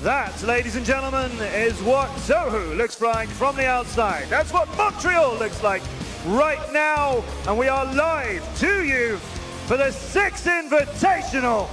That, ladies and gentlemen, is what Soho looks like from the outside. That's what Montreal looks like right now. And we are live to you for the 6th Invitational.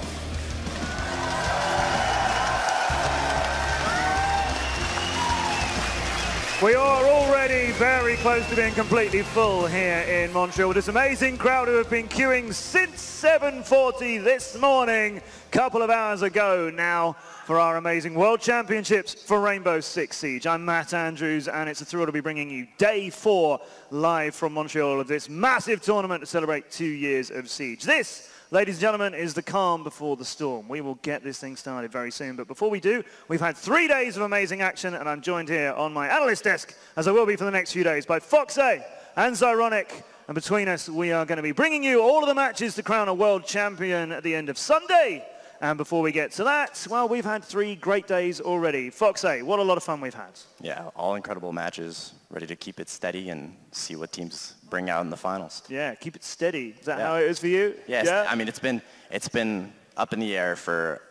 We are already very close to being completely full here in Montreal with this amazing crowd who have been queuing since 7:40 this morning, a couple of hours ago now, for our amazing World Championships for Rainbow Six Siege. I'm Matt Andrews, and it's a thrill to be bringing you Day 4 live from Montreal of this massive tournament to celebrate 2 years of Siege. This, ladies and gentlemen, is the calm before the storm. We will get this thing started very soon, but before we do, we've had 3 days of amazing action, and I'm joined here on my analyst desk, as I will be for the next few days, by Foxe and Zyronic. And between us, we are going to be bringing you all of the matches to crown a world champion at the end of Sunday. And before we get to that, well, we've had 3 great days already. Foxe, what a lot of fun we've had. Yeah, all incredible matches, ready to keep it steady and see what teams bring out in the finals. Yeah, keep it steady. Is that how it is for you? Yes, yeah. I mean, it's been up in the air for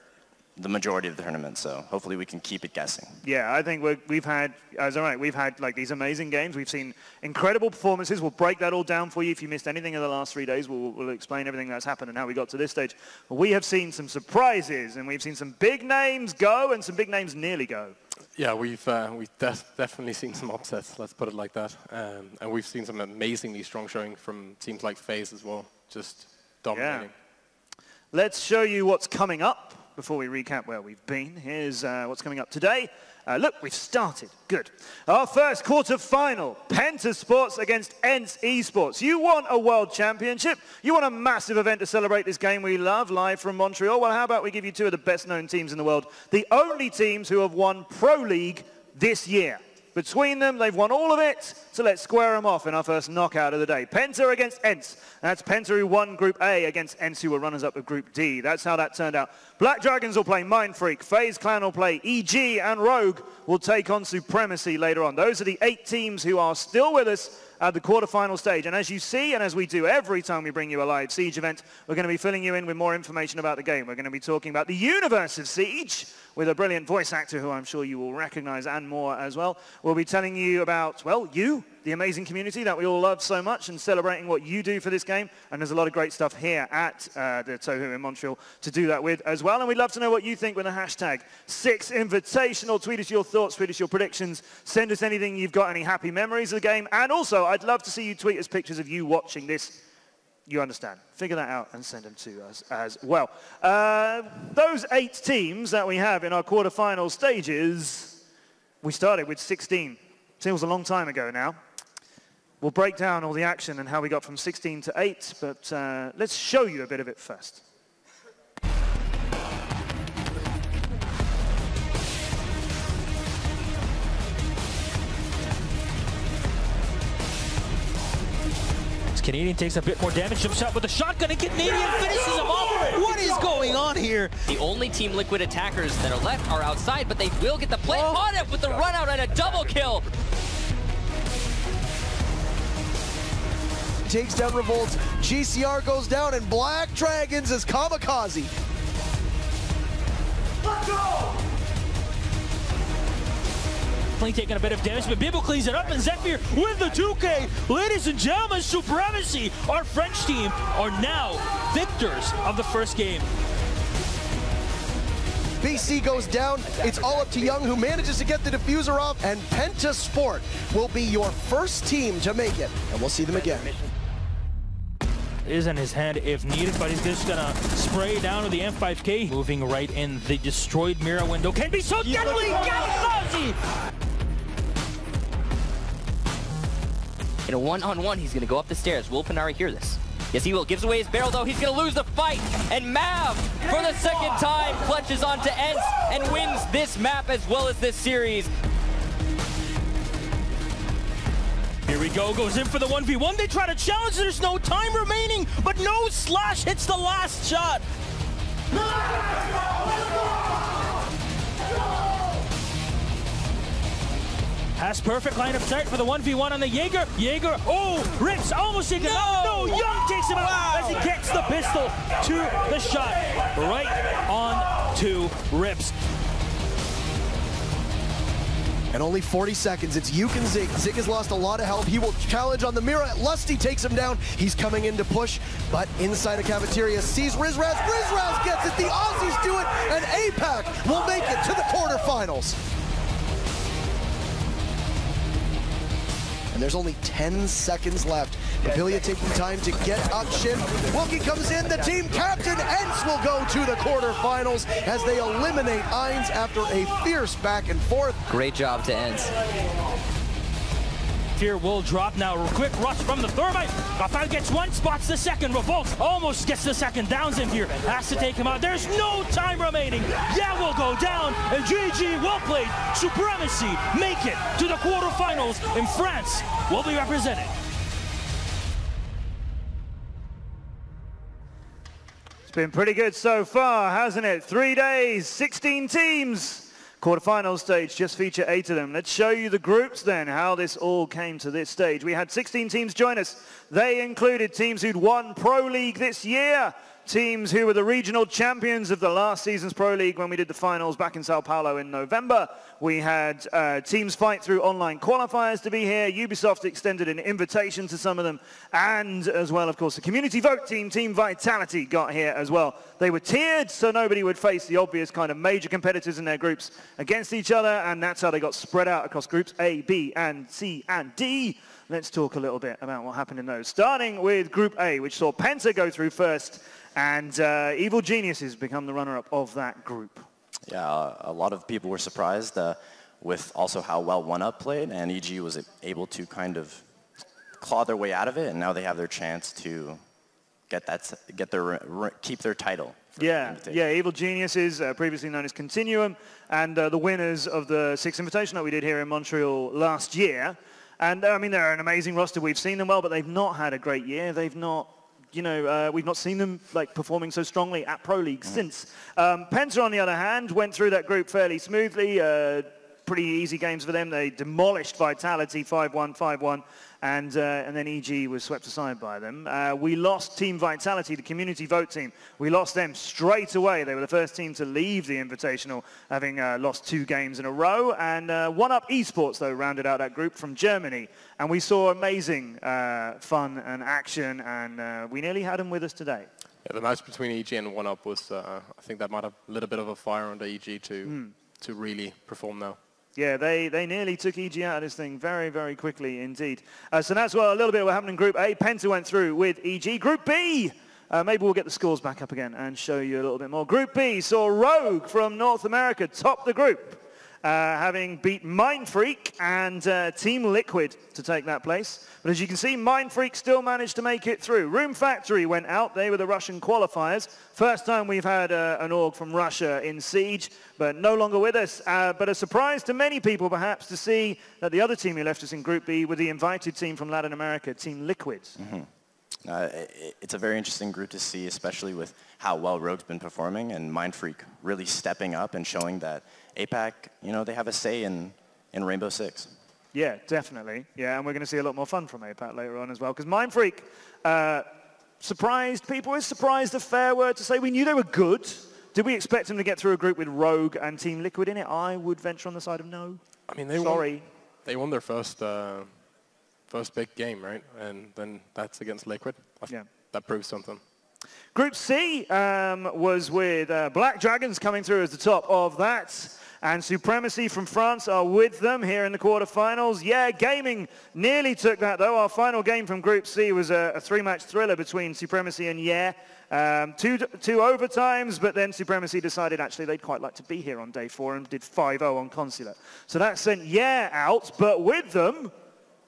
the majority of the tournament, so hopefully we can keep it guessing. Yeah, I think we've had, as alright, we've had like these amazing games. We've seen incredible performances. We'll break that all down for you. If you missed anything in the last 3 days, we'll explain everything that's happened and how we got to this stage. But we have seen some surprises, and we've seen some big names go and some big names nearly go. Yeah, we've definitely seen some upsets, let's put it like that. And we've seen some amazingly strong showing from teams like FaZe as well, just dominating. Yeah. Let's show you what's coming up before we recap where we've been. Here's what's coming up today. Look, we've started. Good. Our first quarter-final, PENTA Sports against ENCE Esports. You want a world championship? You want a massive event to celebrate this game we love, live from Montreal? Well, how about we give you 2 of the best-known teams in the world, the only teams who have won Pro League this year. Between them, they've won all of it, so let's square them off in our first knockout of the day. PENTA against ENCE. That's PENTA who won Group A against ENCE who were runners-up of Group D. That's how that turned out. Black Dragons will play Mindfreak, FaZe Clan will play EG, and Rogue will take on Supremacy later on. Those are the 8 teams who are still with us at the quarterfinal stage. And as you see, and as we do every time we bring you a live Siege event, we're going to be filling you in with more information about the game. We're going to be talking about the universe of Siege with a brilliant voice actor who I'm sure you will recognize and more as well. We'll be telling you about, well, you, the amazing community that we all love so much, and celebrating what you do for this game. And there's a lot of great stuff here at the Toho in Montreal to do that with as well. And we'd love to know what you think with the hashtag 6Invitational. Tweet us your thoughts, tweet us your predictions, send us anything you've got, any happy memories of the game. And also, I'd love to see you tweet us pictures of you watching this. You understand. Figure that out and send them to us as well. Those 8 teams that we have in our quarterfinal stages, we started with 16. Seems a long time ago now. We'll break down all the action and how we got from 16 to 8, but let's show you a bit of it first. Canadian takes a bit more damage, jumps out with a shotgun, and Canadian finishes him off. What is going on here? The only Team Liquid attackers that are left are outside, but they will get the play on it with the run out and a double kill. Takes down Revolts, GCR goes down, and Black Dragons is kamikaze. Let's go! Taking a bit of damage, but Bibble cleans it up, and Zephyr with the 2K. Ladies and gentlemen, Supremacy, our French team, are now victors of the first game. BC goes down. It's all up to Young, who manages to get the diffuser off, and PENTA Sport will be your first team to make it, and we'll see them again. Is in his head if needed, but he's just gonna spray down with the M5K. Moving right in the destroyed mirror window can be so deadly. Kamikaze! In a one-on-one, he's gonna go up the stairs. Will Panari hear this? Yes, he will. Gives away his barrel, though. He's gonna lose the fight. And Mav, for the 2nd time, clutches onto ENCE and wins this map as well as this series. Here we go, goes in for the 1v1. They try to challenge, there's no time remaining, but no Slash hits the last shot. Has perfect line of sight for the 1v1 on the Jaeger. Jaeger, oh, rips, almost taken out. No, Young takes him out as he gets the pistol to the shot. Right on to Rips. And only 40 seconds. It's Yuke and Zig. Zig has lost a lot of health. He will challenge on the Mira. Lusty takes him down. He's coming in to push, but inside a cafeteria sees Rizraz. Rizraz gets it. The Aussies do it, and APAC will make it to the quarterfinals. And there's only 10 seconds left. Papilia taking time to get up Shin. Wilkie comes in, the team captain, ENCE will go to the quarterfinals as they eliminate ENCE after a fierce back and forth. Great job to ENCE. Fear will drop now. Quick rush from the Thermite. Rafael gets one, spots the second. Revolts almost gets the second. Downs in here. Has to take him out. There's no time remaining. Yeah, will go down. And GG, well played. Supremacy make it to the quarterfinals in France. Will be represented. It's been pretty good so far, hasn't it? 3 days, 16 teams. Quarterfinal stage, just feature 8 of them. Let's show you the groups then, how this all came to this stage. We had 16 teams join us. They included teams who'd won Pro League this year, teams who were the regional champions of the last season's Pro League when we did the finals back in Sao Paulo in November. We had teams fight through online qualifiers to be here. Ubisoft extended an invitation to some of them. And as well, of course, the community vote team, Team Vitality, got here as well. They were tiered so nobody would face the obvious kind of major competitors in their groups against each other. And that's how they got spread out across groups A, B, and C, and D. Let's talk a little bit about what happened in those. Starting with Group A, which saw PENTA go through first. And Evil Geniuses become the runner-up of that group. Yeah, a lot of people were surprised with also how well 1UP played, and EG was able to kind of claw their way out of it, and now they have their chance to keep their title. Yeah, Evil Geniuses, previously known as Continuum, and the winners of the 6th Invitational that we did here in Montreal last year. And I mean, they're an amazing roster. We've seen them well, but they've not had a great year. They've not. We've not seen them performing so strongly at Pro League since. PENTA, on the other hand, went through that group fairly smoothly. Pretty easy games for them. They demolished Vitality 5-1, 5-1, and then EG was swept aside by them. We lost Team Vitality, the community vote team. We lost them straight away. They were the first team to leave the Invitational, having lost 2 games in a row. And 1UP Esports, though, rounded out that group from Germany. And we saw amazing fun and action, and we nearly had them with us today. Yeah, the match between EG and 1UP was, I think that might have lit a bit of a fire under EG to really perform now. Yeah, they nearly took EG out of this thing very, very quickly indeed. So that's a little bit of what happened in Group A. PENTA went through with EG. Group B, maybe we'll get the scores back up again and show you a little bit more. Group B saw Rogue from North America top the group, having beat Mindfreak and Team Liquid to take that place. But as you can see, Mindfreak still managed to make it through. Room Factory went out. They were the Russian qualifiers. First time we've had an org from Russia in Siege, but no longer with us. But a surprise to many people, perhaps, to see that the other team who left us in Group B were the invited team from Latin America, Team Liquid. It's a very interesting group to see, especially with how well Rogue's been performing and Mindfreak really stepping up and showing that APAC, they have a say in Rainbow Six. Yeah, definitely. Yeah, and we're going to see a lot more fun from APAC later on as well, because Mindfreak surprised people. Is surprised a fair word to say? We knew they were good. Did we expect them to get through a group with Rogue and Team Liquid in it? I would venture on the side of no. I mean, they won their first big game, right? And then that's against Liquid. Yeah. That proves something. Group C was with Black Dragons coming through as the top of that. And Supremacy from France are with them here in the quarterfinals. Yeah, Gaming nearly took that, though. Our final game from Group C was a 3-match thriller between Supremacy and Yeah. Two overtimes, but then Supremacy decided actually they'd quite like to be here on day 4 and did 5-0 on Consulate. So that sent Yeah out, but with them,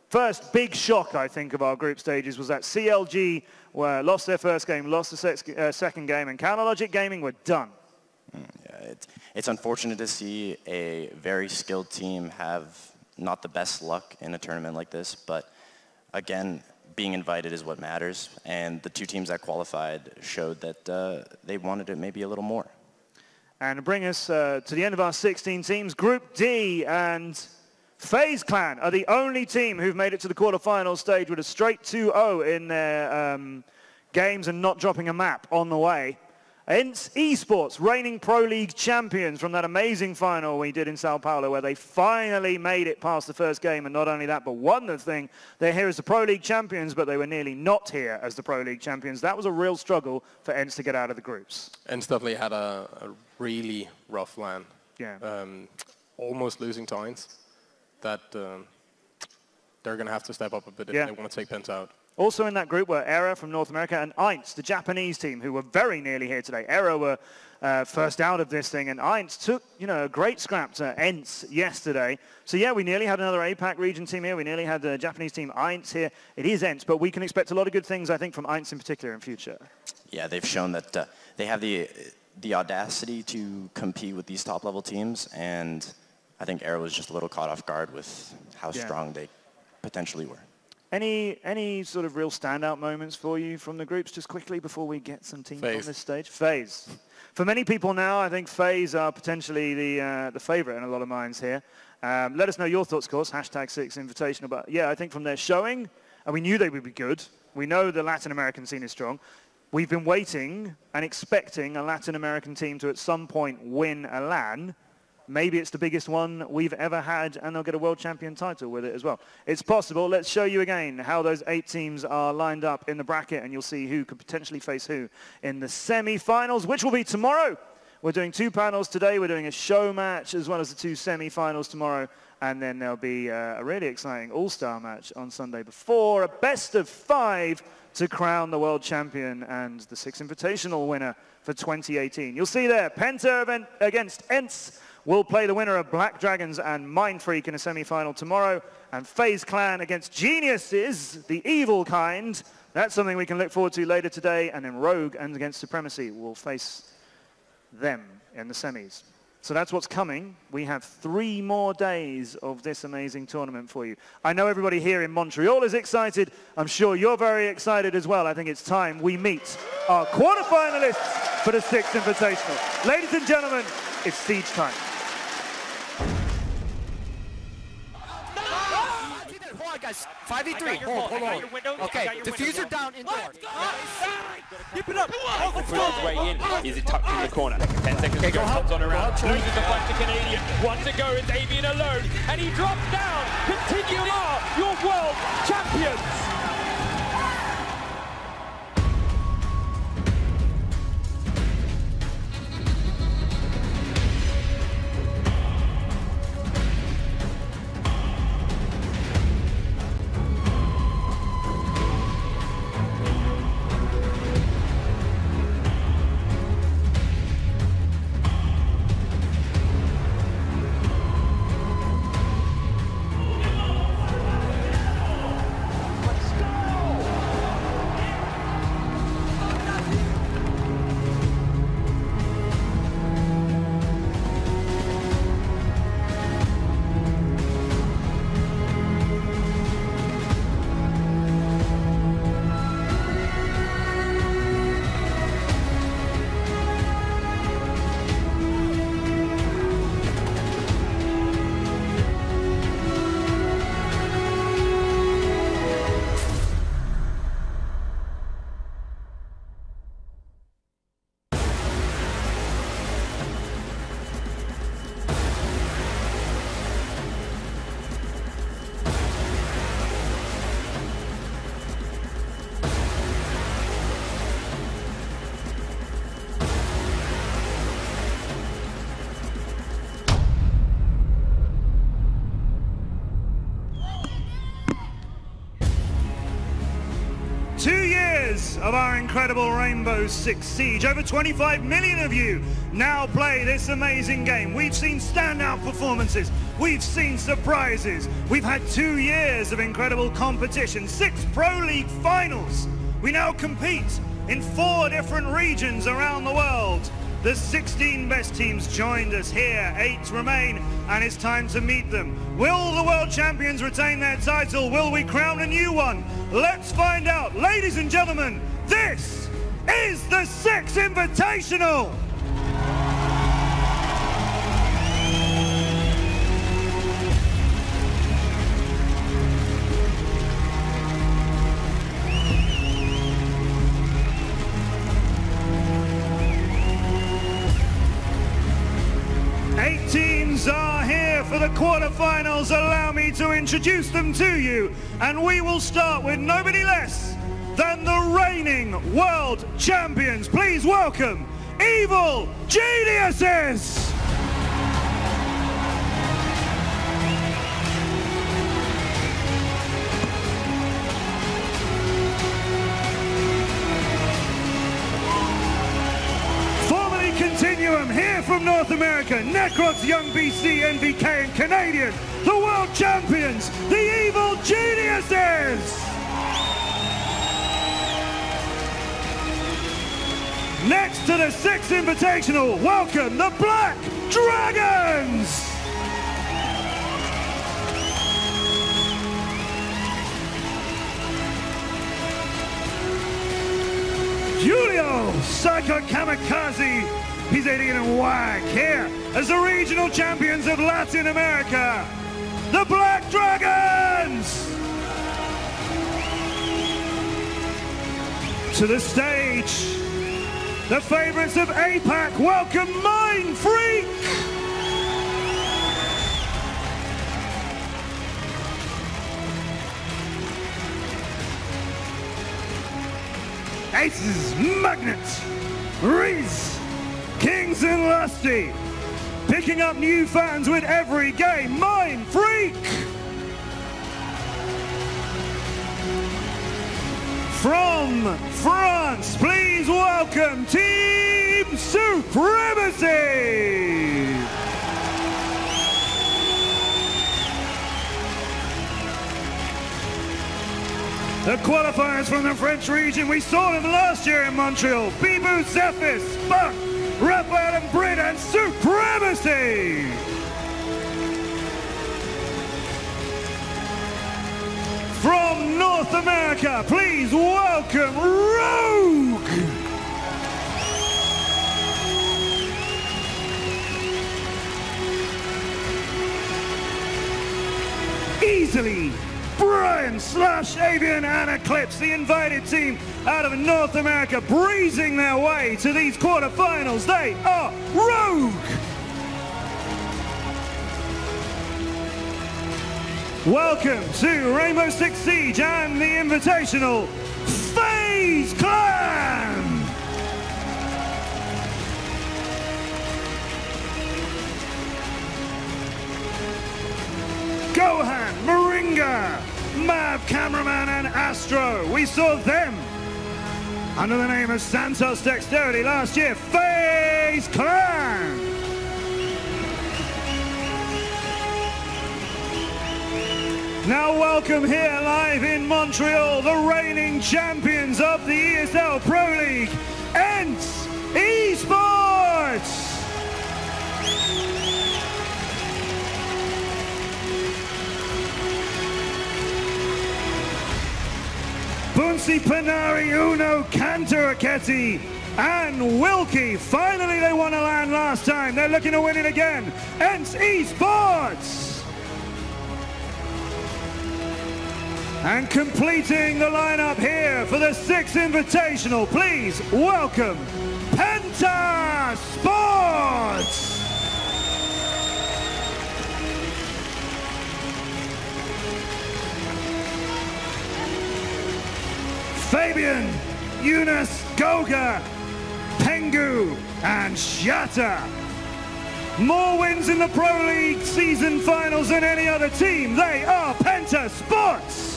first big shock, I think, of our group stages was that CLG lost their first game, lost the second game, and Counterlogic Gaming were done. Yeah, it's unfortunate to see a very skilled team have not the best luck in a tournament like this, but again, being invited is what matters, and the 2 teams that qualified showed that they wanted it maybe a little more. And to bring us to the end of our 16 teams, Group D and FaZe Clan are the only team who've made it to the quarterfinal stage with a straight 2-0 in their games and not dropping a map on the way. ENCE Esports, reigning Pro League champions from that amazing final we did in Sao Paulo, where they finally made it past the first game, and not only that, but won the thing. They're here as the Pro League champions, but they were nearly not here as the Pro League champions. That was a real struggle for ENCE to get out of the groups. ENCE definitely had a really rough LAN. Yeah. Almost losing to ENCE. That they're going to have to step up a bit if they want to take PENTA out. Also in that group were ERA from North America and ENCE, the Japanese team, who were very nearly here today. ERA were first out of this thing, and ENCE took, a great scrap to ENCE yesterday. So yeah, we nearly had another APAC region team here. We nearly had the Japanese team ENCE here. It is ENCE, but we can expect a lot of good things, I think, from ENCE in particular in future. Yeah, they've shown that they have the audacity to compete with these top-level teams, and I think ERA was just a little caught off guard with how strong they potentially were. Any sort of real standout moments for you from the groups, just quickly, before we get some teams on this stage? FaZe. For many people now, I think FaZe are potentially the favorite in a lot of minds here. Let us know your thoughts, of course, #6Invitational. But yeah, I think from their showing, and we knew they would be good. We know the Latin American scene is strong. We've been waiting and expecting a Latin American team to at some point win a LAN. Maybe it's the biggest one we've ever had, and they'll get a world champion title with it as well. It's possible. Let's show you again how those 8 teams are lined up in the bracket, and you'll see who could potentially face who in the semi-finals, which will be tomorrow. We're doing 2 panels today. We're doing a show match as well as the 2 semi-finals tomorrow, and then there'll be a really exciting all-star match on Sunday before a best of 5 to crown the world champion and the 6 Invitational winner for 2018. You'll see there, PENTA event against ENCE. We'll play the winner of Black Dragons and Mindfreak in a semi-final tomorrow. And FaZe Clan against Geniuses, the evil kind. That's something we can look forward to later today. And then Rogue and against Supremacy will face them in the semis. So that's what's coming. We have 3 more days of this amazing tournament for you. I know everybody here in Montreal is excited. I'm sure you're very excited as well. I think it's time we meet our quarterfinalists for the 6th Invitational. Ladies and gentlemen, it's siege time. Guys, 5v3. Hold on. Okay, diffuser down indoor. Keep it up. Pushes his way in. Is it tucked in the corner? 10 seconds to go. Comes on around. Loses the fight to Canadian. 1 to go. It's Avian alone. And he drops down. Continuum are your world champions. Of our incredible Rainbow Six Siege. Over 25 million of you now play this amazing game. We've seen standout performances. We've seen surprises. We've had 2 years of incredible competition, 6 Pro League finals. We now compete in 4 different regions around the world. The 16 best teams joined us here, 8 remain, and it's time to meet them. Will the world champions retain their title? Will we crown a new one? Let's find out. Ladies and gentlemen, this is the 6th Invitational! teams are here for the quarterfinals. Allow me to introduce them to you. And we will start with nobody less than the reigning world champions. Please welcome Evil Geniuses! Continuum here from North America, Necrox, Young BC, NVK and Canadian, the world champions, the Evil Geniuses! Next to the 6th Invitational, welcome the Black Dragons! Julio Psycho Kamikaze, he's Alien and Wag here as the regional champions of Latin America, the Black Dragons! To the stage, the favorites of APAC, welcome Mind Freak! Aces, Magnet, Riz, Kings and Lusty, picking up new fans with every game, Mind Freak! From France, please welcome Team Supremacy! The qualifiers from the French region, we saw them last year in Montreal. Bibou, Zephys, Buck, Raphael and Brit and Supremacy! From North America, please welcome Rogue! Easily, Brian / Avian and Eclipse, the invited team out of North America, breezing their way to these quarterfinals. They are Rogue! Welcome to Rainbow Six Siege and the Invitational, FaZe Clan! Gohan, Moringa, Mav, Cameraman and Astro. We saw them under the name of Santos Dexterity last year. FaZe Clan! Now welcome here live in Montreal, the reigning champions of the ESL Pro League, ENCE Esports! Bunsi, Panari, Uno, Cantor, Aketi, and Wilkie. Finally they won a LAN last time. They're looking to win it again. ENCE Esports! And completing the lineup here for the 6th Invitational, please welcome PENTA Sports! Fabian, Eunice, Goga, Pengu, and Shatta. More wins in the Pro League season finals than any other team. They are PENTA Sports!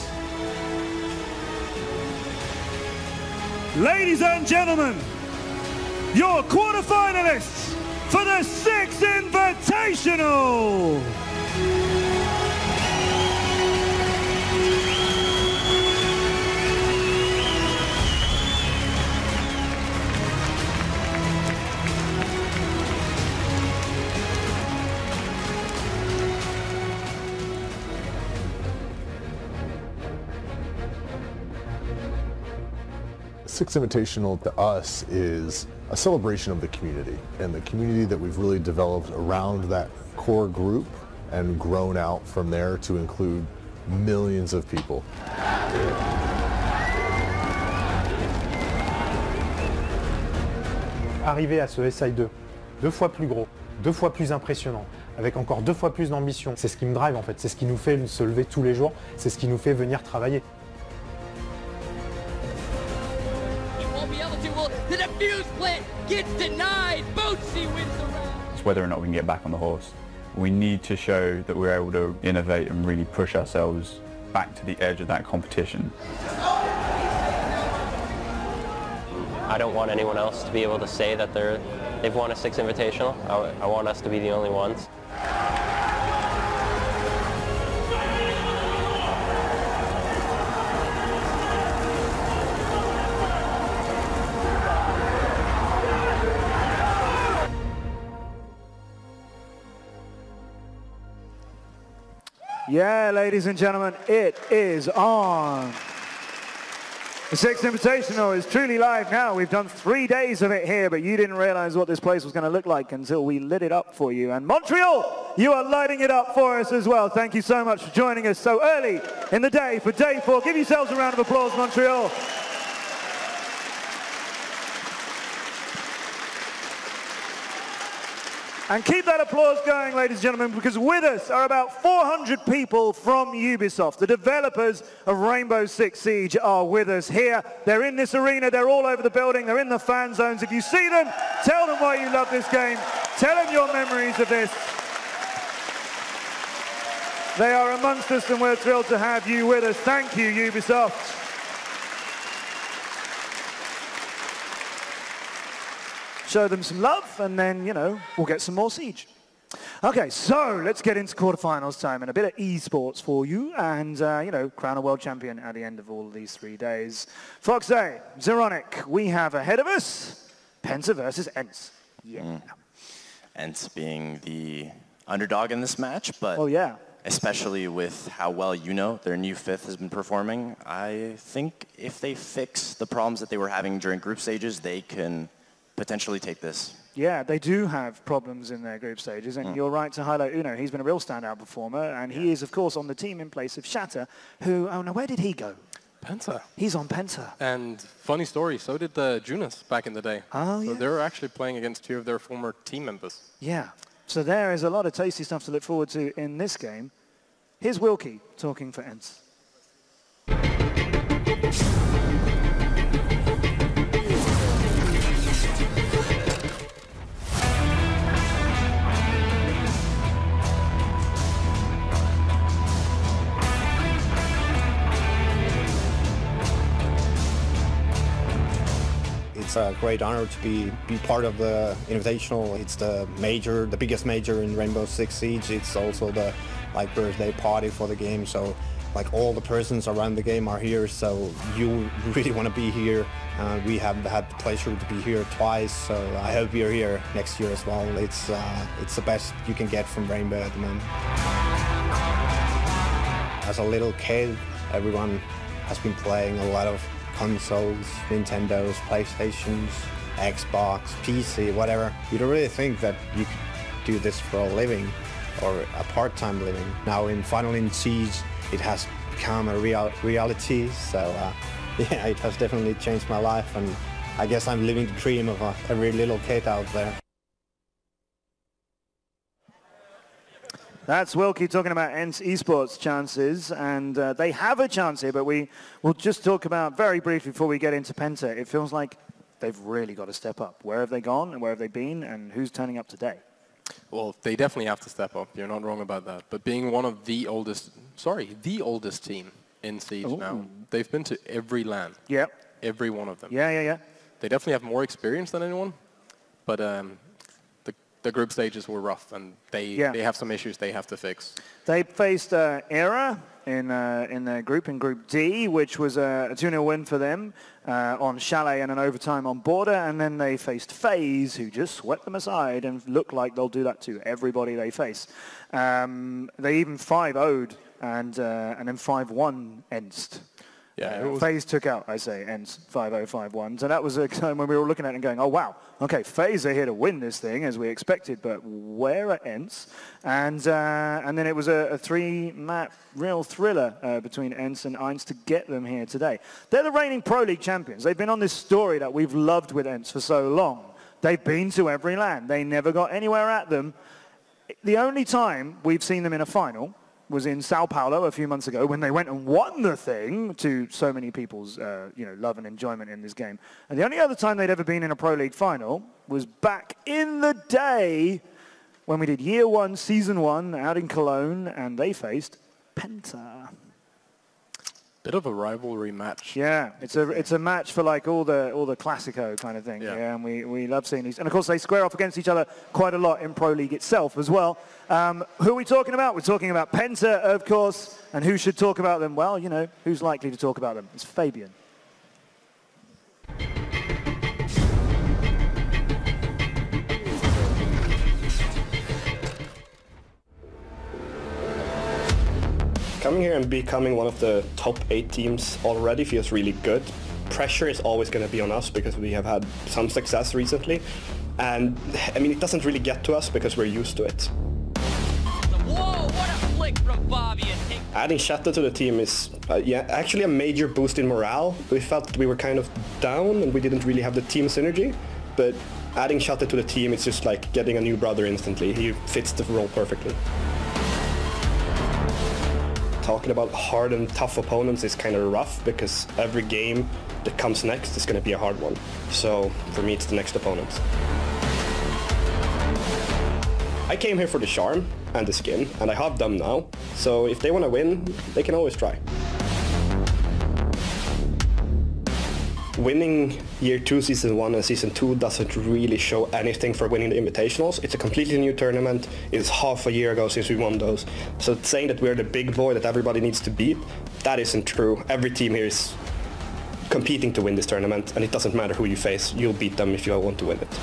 Ladies and gentlemen, your quarterfinalists for the 6th Invitational! Sixth Invitational to us is a celebration of the community and the community that we've really developed around that core group and grown out from there to include millions of people. Arriver à ce SI2, 2 fois plus gros, 2 fois plus impressionnant, avec encore 2 fois plus d'ambition. C'est ce qui me drive en fait, c'est ce qui nous fait se lever tous les jours, c'est ce qui nous fait venir travailler. It's whether or not we can get back on the horse. We need to show that we're able to innovate and really push ourselves back to the edge of that competition. I don't want anyone else to be able to say that they've won a 6 Invitational. I want us to be the only ones. Yeah, ladies and gentlemen, it is on. The 6th Invitational is truly live now. We've done 3 days of it here, but you didn't realize what this place was going to look like until we lit it up for you. And Montreal, you are lighting it up for us as well. Thank you so much for joining us so early in the day for day 4. Give yourselves a round of applause, Montreal. And keep that applause going, ladies and gentlemen, because with us are about 400 people from Ubisoft. The developers of Rainbow Six Siege are with us here. They're in this arena. They're all over the building. They're in the fan zones. If you see them, tell them why you love this game. Tell them your memories of this. They are amongst us, and we're thrilled to have you with us. Thank you, Ubisoft. Show them some love, and then, you know, we'll get some more Siege. Okay, so let's get into quarterfinals time and a bit of esports for you, and, you know, crown a world champion at the end of all of these 3 days. Fox A, Zeronic, we have ahead of us PENTA versus ENCE. Yeah. ENCE being the underdog in this match, but yeah, especially with how well their new 5th has been performing, I think if they fix the problems that they were having during group stages, they can potentially take this. Yeah, they do have problems in their group stages, and you're right to highlight Uno. He's been a real standout performer, and he is, of course, on the team in place of Shatter, who, oh no, where did he go? PENTA. He's on PENTA. And funny story, so did Junas back in the day. Oh, so yeah. they're actually playing against 2 of their former team members. Yeah, so there is a lot of tasty stuff to look forward to in this game. Here's Wilkie talking for ENCE. It's a great honor to be part of the Invitational. It's the biggest major in Rainbow Six Siege. It's also the birthday party for the game. So all the persons around the game are here. So you really want to be here. We have had the pleasure to be here twice. So I hope you're here next year as well. It's the best you can get from Rainbow at the moment. As a little kid, everyone has been playing a lot of consoles, Nintendos, PlayStations, Xbox, PC, whatever. You don't really think that you could do this for a living or a part-time living. Now finally in Siege, it has become a reality. So yeah, it has definitely changed my life, and I guess I'm living the dream of every little kid out there. That's Wilkie talking about ENCE esports chances, and they have a chance here, but we will just talk about very briefly before we get into PENTA. It feels like they've really got to step up. Where have they gone, and where have they been, and who's turning up today? Well, they definitely have to step up. You're not wrong about that. But being one of the oldest team in Siege now, they've been to every LAN. Yep. Every one of them. Yeah. They definitely have more experience than anyone, but the group stages were rough, and they have some issues they have to fix. They faced ERA in their group, in Group D, which was a 2-0 win for them on Chalet and an overtime on Border, and then they faced FaZe, who just swept them aside and look like they'll do that to everybody they face. They even 5-0'd and then 5-1 ENCE. Yeah, FaZe took out, I say, ENCE 5-0, 5-1. So that was a time when we were looking at it and going, oh, wow, okay, FaZe are here to win this thing, as we expected, but where are ENCE? And then it was a 3-map real thriller between ENCE and ENCE to get them here today. They're the reigning Pro League champions. They've been on this story that we've loved with ENCE for so long. They've been to every LAN. They never got anywhere at them. The only time we've seen them in a final was in Sao Paulo a few months ago when they went and won the thing to so many people's love and enjoyment in this game. And the only other time they'd ever been in a Pro League final was back in the day when we did Year 1, Season 1 out in Cologne, and they faced PENTA. Bit of a rivalry match. Yeah, it's a match for like all the Classico kind of thing. Yeah, and we love seeing these. And of course they square off against each other quite a lot in Pro League itself as well. Who are we talking about? We're talking about PENTA, of course. And who should talk about them? Well, you know, who's likely to talk about them? It's Fabian. Coming here and becoming one of the top 8 teams already feels really good. Pressure is always going to be on us because we have had some success recently. And, I mean, it doesn't really get to us because we're used to it. Whoa, what a flick from Bobby. Adding Shatter to the team is actually a major boost in morale. We felt that we were kind of down and we didn't really have the team synergy. But adding Shatter to the team, it's just like getting a new brother instantly. He fits the role perfectly. Talking about hard and tough opponents is kind of rough because every game that comes next is going to be a hard one. So for me, it's the next opponent. I came here for the charm and the skin, and I have them now. So if they want to win, they can always try. Winning Year 2, Season 1 and Season 2 doesn't really show anything for winning the Invitationals. It's a completely new tournament. It's half a year ago since we won those. So saying that we're the big boy that everybody needs to beat, that isn't true. Every team here is competing to win this tournament, and it doesn't matter who you face. You'll beat them if you want to win it.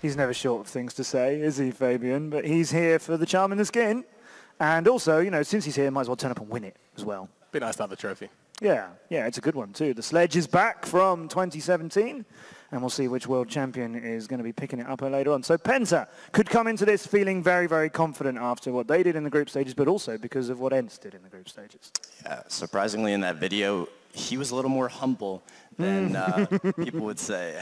He's never short of things to say, is he, Fabian? But he's here for the charm and the skin. And also, you know, since he's here, might as well turn up and win it as well. Be nice to have the trophy. Yeah, it's a good one too. The sledge is back from 2017, and we'll see which world champion is going to be picking it up later on. So PENTA could come into this feeling very, very confident after what they did in the group stages, but also because of what ENCE did in the group stages. Yeah, surprisingly in that video, he was a little more humble than people would say.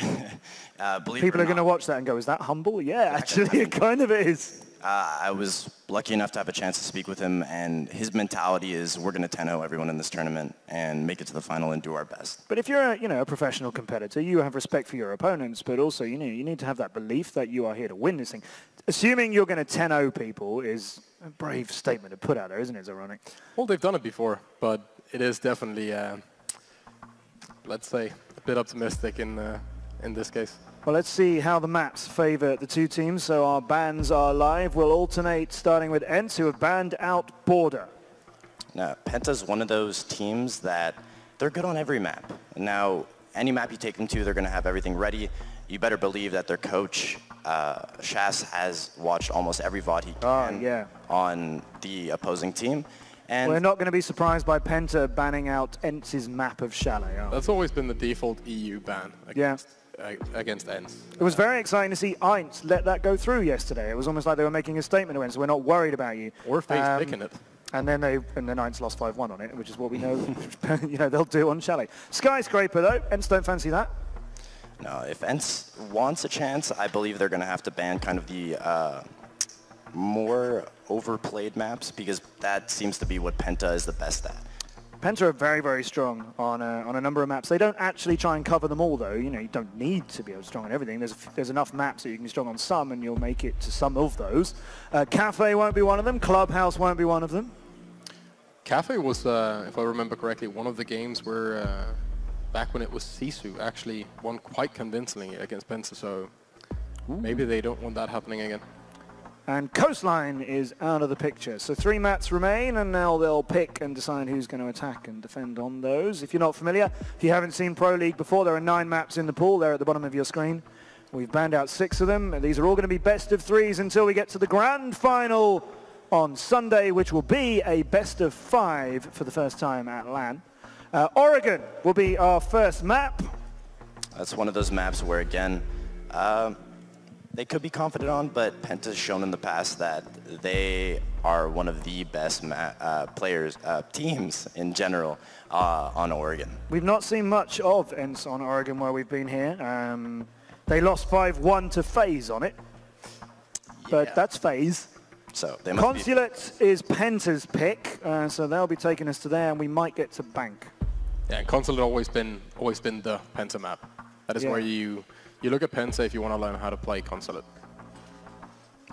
People are going to watch that and go, is that humble? Yeah, actually, it kind of is. I was lucky enough to have a chance to speak with him, and his mentality is we're going to 10-0 everyone in this tournament and make it to the final and do our best. But if you're a professional competitor, you have respect for your opponents, but also you need to have that belief that you are here to win this thing. Assuming you're going to 10-0 people is a brave statement to put out there, isn't it, Zoronic? Well, they've done it before, but it is definitely, let's say, a bit optimistic in this case. Well, let's see how the maps favor the two teams. So our bans are live. We'll alternate, starting with ENCE, who have banned out Border. Now, PENTA's one of those teams that they're good on every map. Now, any map you take them to, they're going to have everything ready. You better believe that their coach, Shas, has watched almost every VOD he can on the opposing team. And we're not going to be surprised by PENTA banning out ENCE's map of Chalet. That's always been the default EU ban against ENCE. It was very exciting to see ENCE let that go through yesterday. It was almost like they were making a statement to ENCE. We're not worried about you. We're face picking it. And then ENCE lost 5-1 on it, which is what we know. They'll do on Chalet. Skyscraper though, ENCE don't fancy that. No, if ENCE wants a chance, I believe they're going to have to ban kind of the more overplayed maps, because that seems to be what PENTA is the best at. PENTA are very, very strong on a number of maps. They don't actually try and cover them all, though. You don't need to be strong on everything. There's enough maps that you can be strong on some, and you'll make it to some of those. Cafe won't be one of them. Clubhouse won't be one of them. Cafe was, if I remember correctly, one of the games where, back when it was Sisu, actually won quite convincingly against PENTA, so maybe they don't want that happening again. And Coastline is out of the picture. So 3 maps remain, and now they'll pick and decide who's going to attack and defend on those. If you're not familiar, if you haven't seen Pro League before, there are 9 maps in the pool. They're at the bottom of your screen. We've banned out 6 of them. And these are all going to be best of 3s until we get to the grand final on Sunday, which will be a best of 5 for the first time at LAN. Oregon will be our first map. That's one of those maps where, again, they could be confident on, but Penta's shown in the past that they are one of the best teams in general on Oregon. We've not seen much of ENCE on Oregon while we've been here. They lost 5-1 to FaZe on it, but that's FaZe. So they must Consulate is Penta's pick, so they'll be taking us to there, and we might get to Bank. Yeah, and Consulate always been the Penta map. That is where you look at Penta if you want to learn how to play Consulate.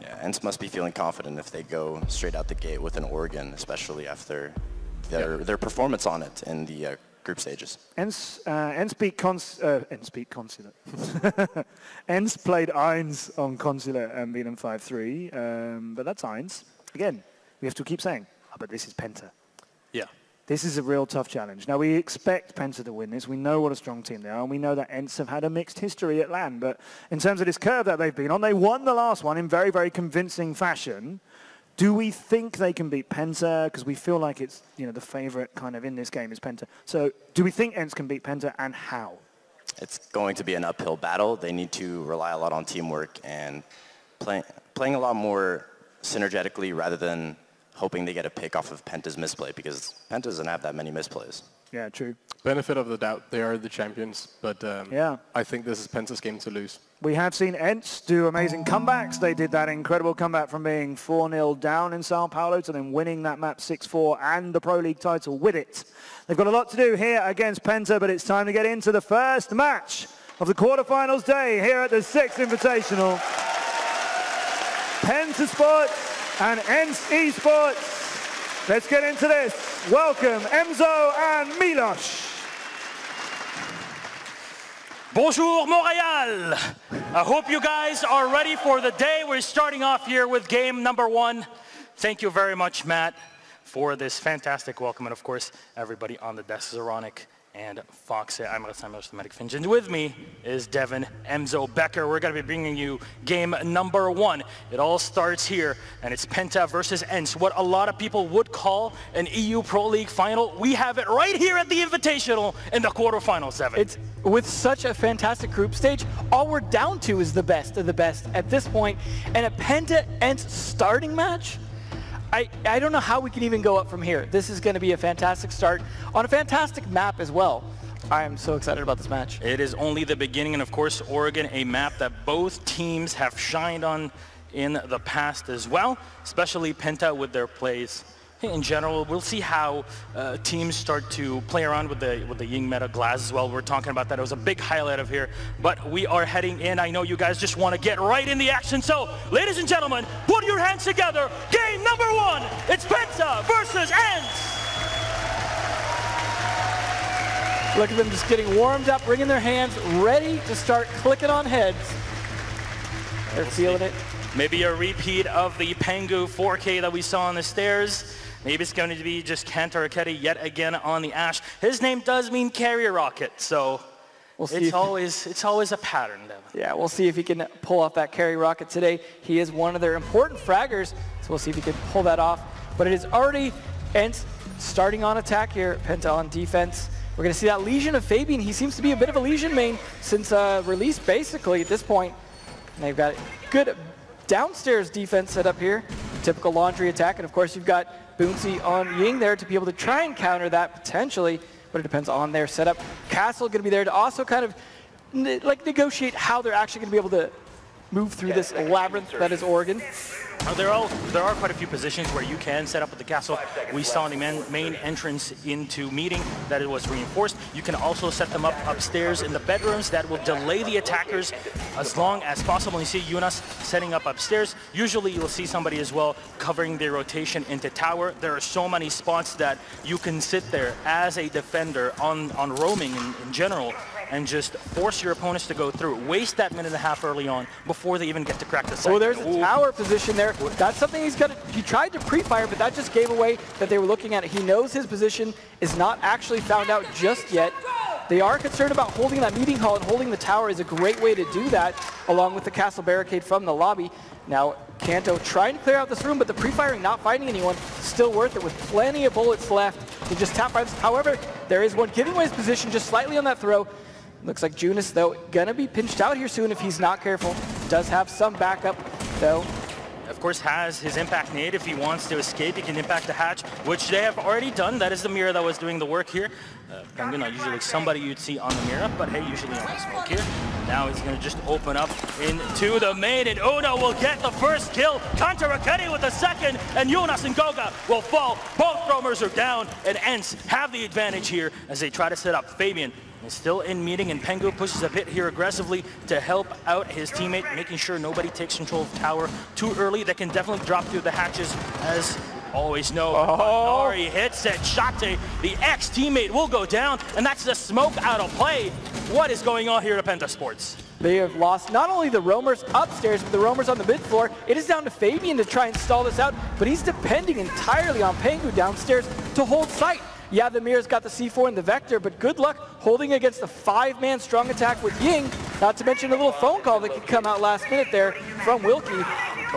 Yeah, ENCE must be feeling confident if they go straight out the gate with an Oregon, especially after their performance on it in the group stages. ENCE beat Consulate. ENCE played ENCE on Consulate and beat them 5-3, but that's ENCE. Again, we have to keep saying, but this is Penta. Yeah. This is a real tough challenge. Now, we expect Penta to win this. We know what a strong team they are, and we know that ENCE have had a mixed history at LAN. But in terms of this curve that they've been on, they won the last one in very, very convincing fashion. Do we think they can beat Penta? Because we feel like it's, the favorite kind of in this game is Penta. So do we think ENCE can beat Penta, and how? It's going to be an uphill battle. They need to rely a lot on teamwork and playing a lot more synergetically rather than hoping they get a pick off of Penta's misplay, because Penta doesn't have that many misplays. Yeah, true. Benefit of the doubt, they are the champions, but I think this is Penta's game to lose. We have seen ENCE do amazing comebacks. They did that incredible comeback from being 4-0 down in Sao Paulo to then winning that map 6-4 and the Pro League title with it. They've got a lot to do here against Penta, but it's time to get into the first match of the quarterfinals day here at the 6th Invitational. Penta Sports and ENCE Esports. Let's get into this. Welcome, Emzo and Miloš. Bonjour, Montréal. I hope you guys are ready for the day. We're starting off here with game number 1. Thank you very much, Matt, for this fantastic welcome. And of course, everybody on the desk, Zeronic and Fox. I'm Medic Finch. And with me is Devin Emzo Becker. We're going to be bringing you game number 1. It all starts here, and it's Penta versus ENCE, what a lot of people would call an EU Pro League final. We have it right here at the Invitational in the quarterfinals, Devin. It's with such a fantastic group stage, all we're down to is the best of the best at this point. And a Penta-ENCE starting match, I don't know how we can even go up from here. This is going to be a fantastic start on a fantastic map as well. I am so excited about this match. It is only the beginning, and of course, Oregon, a map that both teams have shined on in the past as well, especially Penta with their plays. In general, we'll see how teams start to play around with the Ying meta glass as well. We're talking about that. It was a big highlight of here, but we are heading in. I know you guys just want to get right in the action. So, ladies and gentlemen, put your hands together. Game number 1. It's Penta versus ENCE. Look at them just getting warmed up, bringing their hands ready to start clicking on heads. They're feeling it. Maybe a repeat of the Pengu 4K that we saw on the stairs. Maybe it's going to be just Kantar Aketi yet again on the Ash. His name does mean carrier rocket, so it's always a pattern, Devin. Yeah, we'll see if he can pull off that carry rocket today. He is one of their important fraggers, so we'll see if he can pull that off. But it is already ENCE starting on attack here, Penta on defense. We're going to see that Legion of Fabian. He seems to be a bit of a Legion main since release, basically, at this point. And they've got good downstairs defense set up here. Typical laundry attack, and of course you've got Boomsy on Ying there to be able to try and counter that potentially, but it depends on their setup. Castle going to be there to also kind of negotiate how they're actually going to be able to move through this labyrinth that is Oregon. There are quite a few positions where you can set up with the castle. We saw in the main entrance into meeting that it was reinforced. You can also set them up upstairs in the bedrooms. That will delay the attackers as long as possible. You see Jonas setting up upstairs. Usually you'll see somebody as well covering their rotation into tower. There are so many spots that you can sit there as a defender on roaming in general and just force your opponents to go through. Waste that minute and a half early on before they even get to crack the site. Oh, there's a tower position there. That's something he tried to pre-fire, but that just gave away that they were looking at it. He knows his position is not actually found out just yet. They are concerned about holding that meeting hall, and holding the tower is a great way to do that, along with the castle barricade from the lobby. Now, Kanto trying to clear out this room, but the pre-firing not finding anyone, still worth it with plenty of bullets left to just tap by this. However, there is one giving away his position just slightly on that throw. Looks like Junis, though, gonna be pinched out here soon if he's not careful. Does have some backup, though. Of course, has his impact nade. If he wants to escape, he can impact the hatch, which they have already done. That is the Mira that was doing the work here. Penguin, not usually somebody you'd see on the Mira, but hey, usually on the smoke here. Now he's going to just open up into the main, and Uno will get the first kill. Kanta Raketti with the second, and Jonas and Goga will fall. Both roamers are down, and ENCE have the advantage here as they try to set up. Fabian is still in meeting, and Pengu pushes a bit here aggressively to help out his teammate, making sure nobody takes control of tower too early. They can definitely drop through the hatches, as always know. Nari hits it. Shate, the ex-teammate, will go down, and that's the smoke out of play. What is going on here at PENTA Sports? They have lost not only the roamers upstairs, but the roamers on the mid floor. It is down to Fabian to try and stall this out, but he's depending entirely on Pengu downstairs to hold sight. Yeah, the Mira's got the C4 and the Vector, but good luck holding against the 5-man strong attack with Ying. Not to mention a little phone call that could come out last minute there from Wilkie.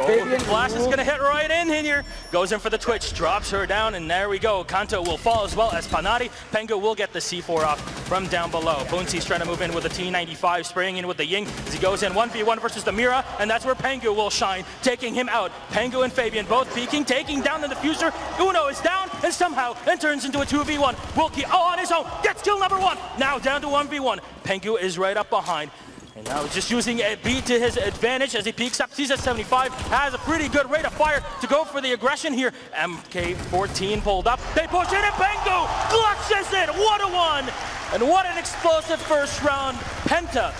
Fabian Blast is going to hit right in here. Goes in for the Twitch, drops her down, and there we go. Kanto will fall as well as Panari. Pengu will get the C4 off from down below. Boonsy's trying to move in with the T95, spraying in with the Ying as he goes in 1v1 versus the Mira, and that's where Pengu will shine, taking him out. Pengu and Fabian both peeking, taking down the diffuser. Uno is down, and somehow it turns into a 2v1. Wilkie all on his own, gets kill number 1. Now down to 1v1. Pengu is right up behind. And now just using a beat to his advantage as he peeks up, sees at 75, has a pretty good rate of fire to go for the aggression here. MK14 pulled up, they push in and Pengu clutches it, 1-1. And what an explosive first round. Penta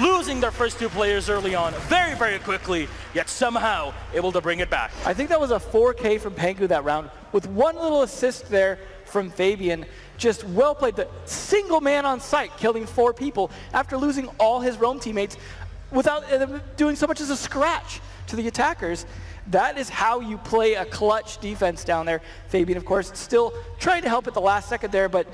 losing their first 2 players early on very, very quickly, yet somehow able to bring it back. I think that was a 4K from Pengu that round, with one little assist there from Fabian. Just well played, the single man on site, killing 4 people after losing all his roam teammates without doing so much as a scratch to the attackers. That is how you play a clutch defense down there. Fabian, of course, still trying to help at the last second there, but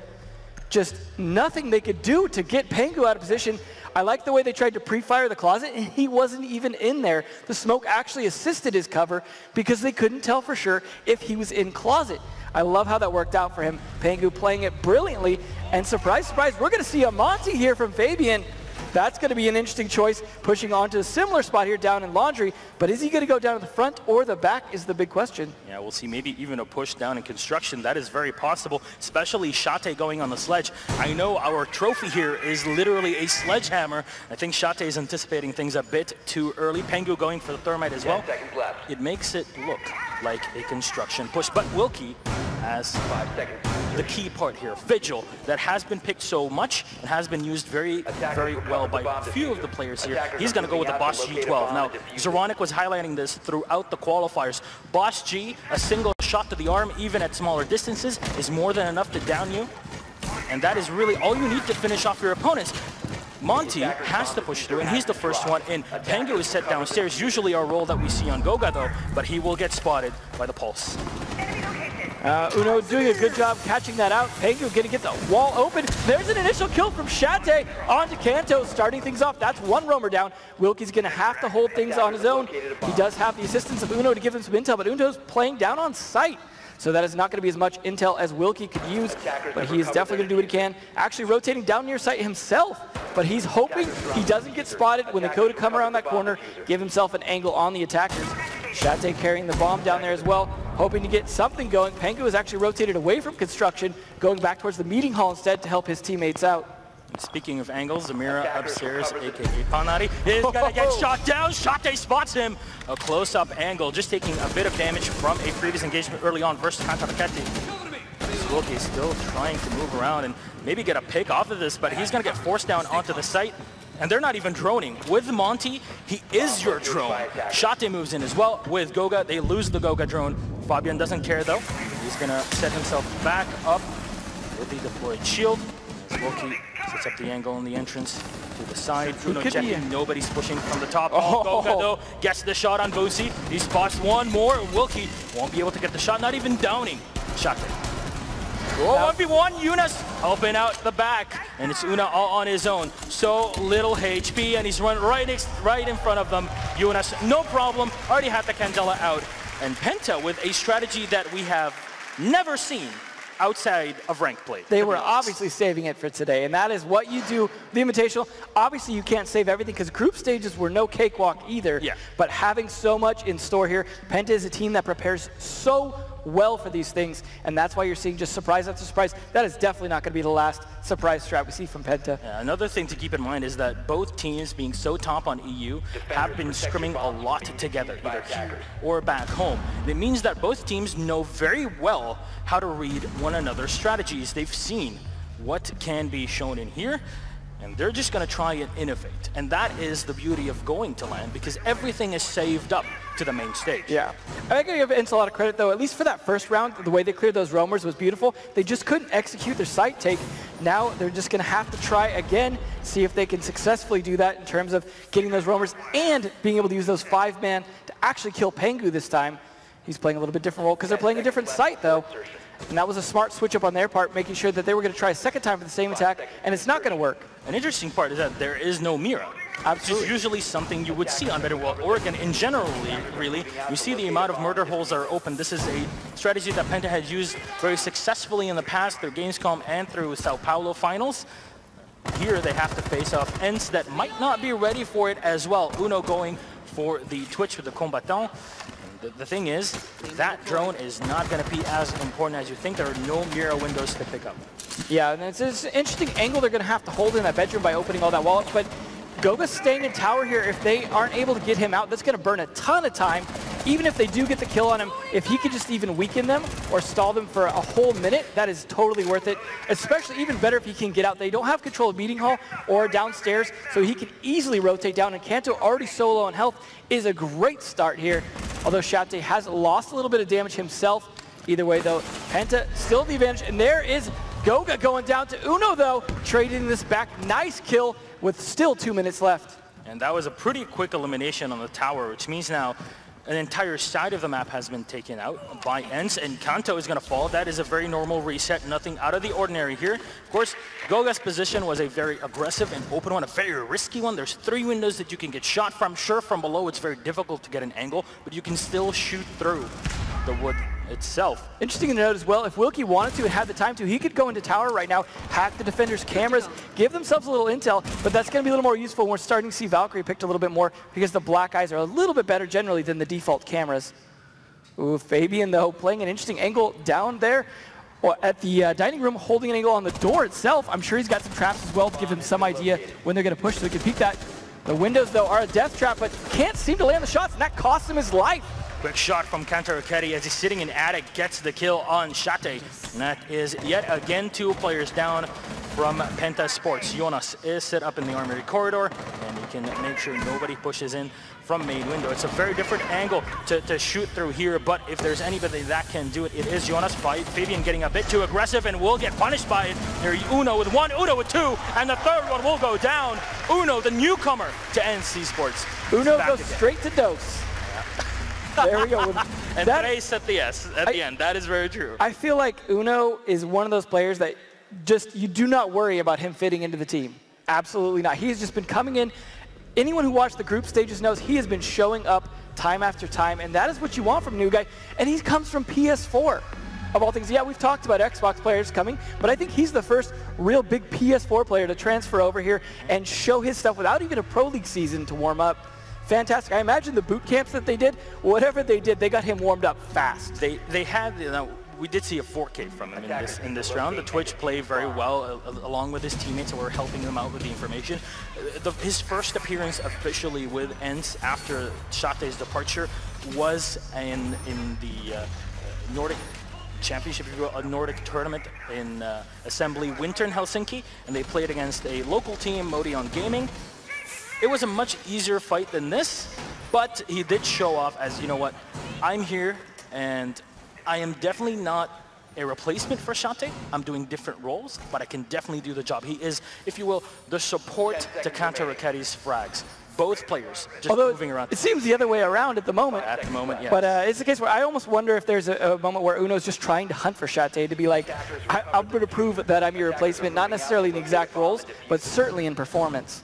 just nothing they could do to get Pengu out of position. I like the way they tried to pre-fire the closet, and he wasn't even in there. The smoke actually assisted his cover because they couldn't tell for sure if he was in closet. I love how that worked out for him. Pengu playing it brilliantly, and surprise, surprise, we're going to see a Monty here from Fabian. That's going to be an interesting choice, pushing on to a similar spot here down in Laundry, but is he going to go down to the front or the back is the big question. Yeah, we'll see maybe even a push down in construction. That is very possible, especially Shate going on the sledge. I know our trophy here is literally a sledgehammer. I think Shate is anticipating things a bit too early. Pengu going for the thermite as well. It makes it look like a construction push, but Wilkie has 5 seconds. The key part here, Vigil, that has been picked so much and has been used very, very well by a few of the players here. He's going to go with the Boss G12. Now, Zeronic was highlighting this throughout the qualifiers. Boss G, a single shot to the arm, even at smaller distances, is more than enough to down you. And that is really all you need to finish off your opponents. Monty has to push through, and he's the first one in. Pengu is set downstairs, usually our role that we see on Goga, though, but he will get spotted by the Pulse. Uno doing a good job catching that out. Pengu going to get the wall open. There's an initial kill from Shate onto Kanto, starting things off. That's 1 roamer down. Wilkie's going to have to hold things on his own. He does have the assistance of Uno to give him some intel, but Uno's playing down on sight. So that is not going to be as much intel as Wilkie could use, but he is definitely going to do what he can. Actually rotating down near sight himself, but he's hoping he doesn't get spotted when they go to come around that corner, give himself an angle on the attackers. Shate carrying the bomb down there as well, hoping to get something going. Pengu is actually rotated away from construction, going back towards the meeting hall instead to help his teammates out. Speaking of angles, Zamira upstairs, aka Panari, is going to get shot down. Shate spots him. A close-up angle, just taking a bit of damage from a previous engagement early on versus Kantarakete. Wilkie is still trying to move around and maybe get a pick off of this, but he's going to get forced down onto the site. And they're not even droning. With Monty, he is your drone. Shate moves in as well. With Goga, they lose the Goga drone. Fabian doesn't care though. He's going to set himself back up with the deployed shield. Wilkie sets up the angle on the entrance to the side. Uno checking, nobody's pushing from the top. Goga though gets the shot on Boosie. He spots 1 more. Wilkie won't be able to get the shot, not even downing Shate. Oh, 1v1, Yunus helping out the back, and it's Una all on his own. So little HP, and he's run right in front of them. Yunus, no problem, already had the Candela out. And Penta with a strategy that we have never seen outside of ranked play. They were obviously saving it for today, and that is what you do. The Invitational, obviously you can't save everything because group stages were no cakewalk either. Yeah. But having so much in store here, PENTA is a team that prepares so well for these things, and that's why you're seeing just surprise after surprise. That is definitely not going to be the last surprise strat we see from PENTA. Yeah, another thing to keep in mind is that both teams, being so top on EU, have been scrimming a lot together, either here or back home. And it means that both teams know very well how to read one another's strategies. They've seen what can be shown in here, and they're just going to try and innovate. And that is the beauty of going to LAN, because everything is saved up to the main stage. Yeah. I gotta give ENCE a lot of credit, though. At least for that first round, the way they cleared those roamers was beautiful. They just couldn't execute their site take. Now they're just going to have to try again, see if they can successfully do that in terms of getting those roamers and being able to use those 5-man to actually kill Pengu this time. He's playing a little bit different role because they're playing a different site, though. And that was a smart switch up on their part, making sure that they were going to try a second time for the same attack, and it's not going to work. An interesting part is that there is no Mira. Absolutely. Which is usually something you would see on Better World Oregon in general, really. You see the amount of murder holes that are open. This is a strategy that PENTA has used very successfully in the past through Gamescom and through Sao Paulo finals. Here they have to face off ENCE that might not be ready for it as well. Uno going for the Twitch with the Combattant. The thing is, that drone is not going to be as important as you think. There are no Mira windows to pick up. Yeah, and it's an interesting angle they're going to have to hold in that bedroom by opening all that wall up. But Goga's staying in tower here. If they aren't able to get him out, that's going to burn a ton of time. Even if they do get the kill on him, if he could just even weaken them or stall them for a whole minute, that is totally worth it. Especially even better if he can get out. They don't have control of meeting hall or downstairs, so he can easily rotate down. And Kanto, already so low on health, is a great start here. Although Shate has lost a little bit of damage himself. Either way, though, PENTA still the advantage. And there is Goga going down to Uno, though, trading this back. Nice kill with still 2 minutes left. And that was a pretty quick elimination on the tower, which means now an entire side of the map has been taken out by ENCE, and Kanto is going to fall. That is a very normal reset, nothing out of the ordinary here. Of course, Goga's position was a very aggressive and open one, a very risky one. There's 3 windows that you can get shot from. Sure, from below it's very difficult to get an angle, but you can still shoot through the wood itself. Interesting to note as well, if Wilkie wanted to and had the time to, he could go into tower right now, hack the defenders' cameras, give themselves a little intel, but that's going to be a little more useful when we're starting to see Valkyrie picked a little bit more because the black eyes are a little bit better generally than the default cameras. Ooh, Fabian, though, playing an interesting angle down there at the dining room, holding an angle on the door itself. I'm sure he's got some traps as well to give him some idea when they're going to push so they can peek that. The windows, though, are a death trap, but can't seem to land the shots, and that costs him his life. Quick shot from Kanto Raketi as he's sitting in attic, gets the kill on Shate. And that is yet again 2 players down from PENTA Sports. Jonas is set up in the armory corridor, and he can make sure nobody pushes in from main window. It's a very different angle to shoot through here, but if there's anybody that can do it, it is Jonas. Fabian getting a bit too aggressive and will get punished by it. There's Uno with 1, Uno with 2, and the third one will go down. Uno, the newcomer to ENCE Sports. Uno goes straight to dose. There we go. And Trace at the S at the end. That is very true. I feel like Uno is one of those players that just, you do not worry about him fitting into the team. Absolutely not. He's just been coming in. Anyone who watched the group stages knows he has been showing up time after time, and that is what you want from a new guy. And he comes from PS4. Of all things, yeah, we've talked about Xbox players coming, but I think he's the first real big PS4 player to transfer over here and show his stuff without even a Pro League season to warm up. Fantastic. I imagine the boot camps that they did, whatever they did, they got him warmed up fast. They had, you know, we did see a 4K from him in this round. The Twitch played very well along with his teammates who were helping him out with the information. His first appearance officially with ENCE after Shate's departure was in the Nordic Championship, a Nordic tournament in Assembly Winter in Helsinki, and they played against a local team, Modion Gaming. It was a much easier fight than this, but he did show off as, you know what, I'm here, and I am definitely not a replacement for Shate. I'm doing different roles, but I can definitely do the job. He is, if you will, the support to Kanto Raketi's frags. Both players just moving around. It seems the other way around at the moment. At the moment, yes. But it's a case where I almost wonder if there's a moment where Uno's just trying to hunt for Shate to be like, I'm going to prove that I'm your replacement, not necessarily in the exact roles, but certainly in performance.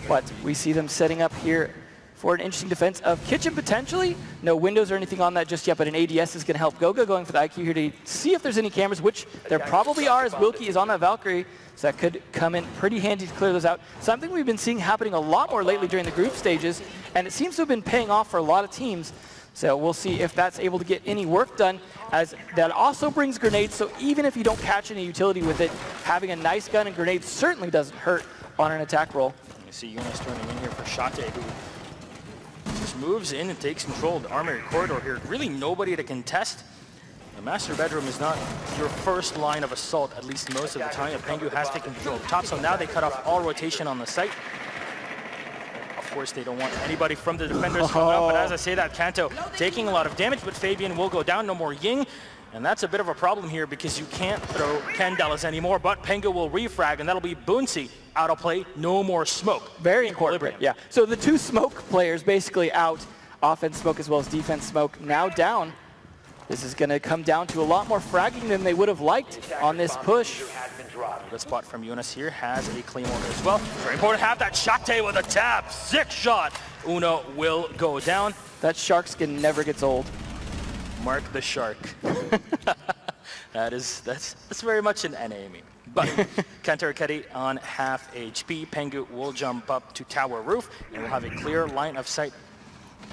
But we see them setting up here for an interesting defense of Kitchen potentially. No windows or anything on that just yet, but an ADS is going to help Goga, going for the IQ here to see if there's any cameras, which there probably are, as Wilkie is on that Valkyrie, so that could come in pretty handy to clear those out. Something we've been seeing happening a lot more lately during the group stages, and it seems to have been paying off for a lot of teams. So we'll see if that's able to get any work done, as that also brings grenades, so even if you don't catch any utility with it, having a nice gun and grenades certainly doesn't hurt on an attack roll. You see UNICE turning in here for Shate, who just moves in and takes control of the armory corridor here. Really nobody to contest. The master bedroom is not your first line of assault, at least most of the time. Pengu has taken control of top, so now they cut off all rotation on the site. Of course, they don't want anybody from the defenders to come out, but as I say that, Kanto taking a lot of damage, but Fabian will go down, no more Ying. And that's a bit of a problem here because you can't throw Candelas anymore, but Pengu will refrag, and that'll be Boonsy out of play, no more smoke. Very important, yeah. So the two smoke players basically out, offense smoke as well as defense smoke, now down. This is going to come down to a lot more fragging than they would have liked on this push. Good spot from UNICE here, has a Claymore as well. Very important to have that Shate with a tap, sick shot. Uno will go down. That shark skin never gets old. Mark the shark. That's very much an NA meme. But Kenta Raketti on half HP. Pengu will jump up to tower roof, and we'll have a clear line of sight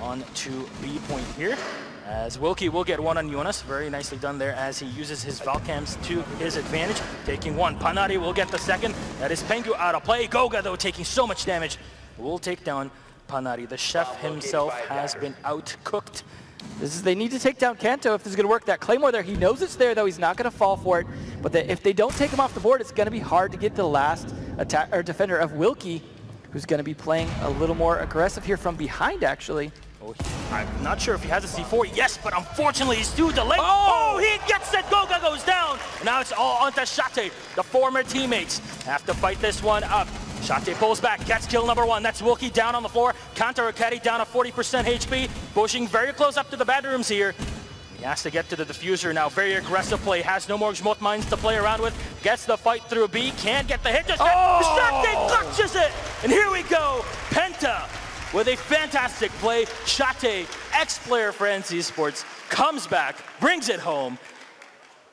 on to B point here. As Wilkie will get one on UNICE, very nicely done there as he uses his Valcams to his advantage, taking one. Panari will get the second. That is Pengu out of play. Goga, though, taking so much damage, will take down Panari. The chef himself has been outcooked. They need to take down Kanto if this is going to work. That Claymore there, he knows it's there, though. He's not going to fall for it. But if they don't take him off the board, it's going to be hard to get the last attack or defender of Wilkie, who's going to be playing a little more aggressive here from behind, actually. Oh, I'm not sure if he has a C4. Yes, but unfortunately he's too delayed. Oh, he gets it. Goga goes down. And now it's all onto Shate. The former teammates have to fight this one up. Shate pulls back, gets kill number one. That's Wilkie down on the floor. Kanta Raketti down to 40% HP, pushing very close up to the bedrooms here. He has to get to the diffuser now. Very aggressive play. Has no more Jmot mines to play around with. Gets the fight through B. Can't get the hit. Just Shate clutches it. And here we go. Penta with a fantastic play. Shate, ex-player for ENCE Esports, comes back, brings it home.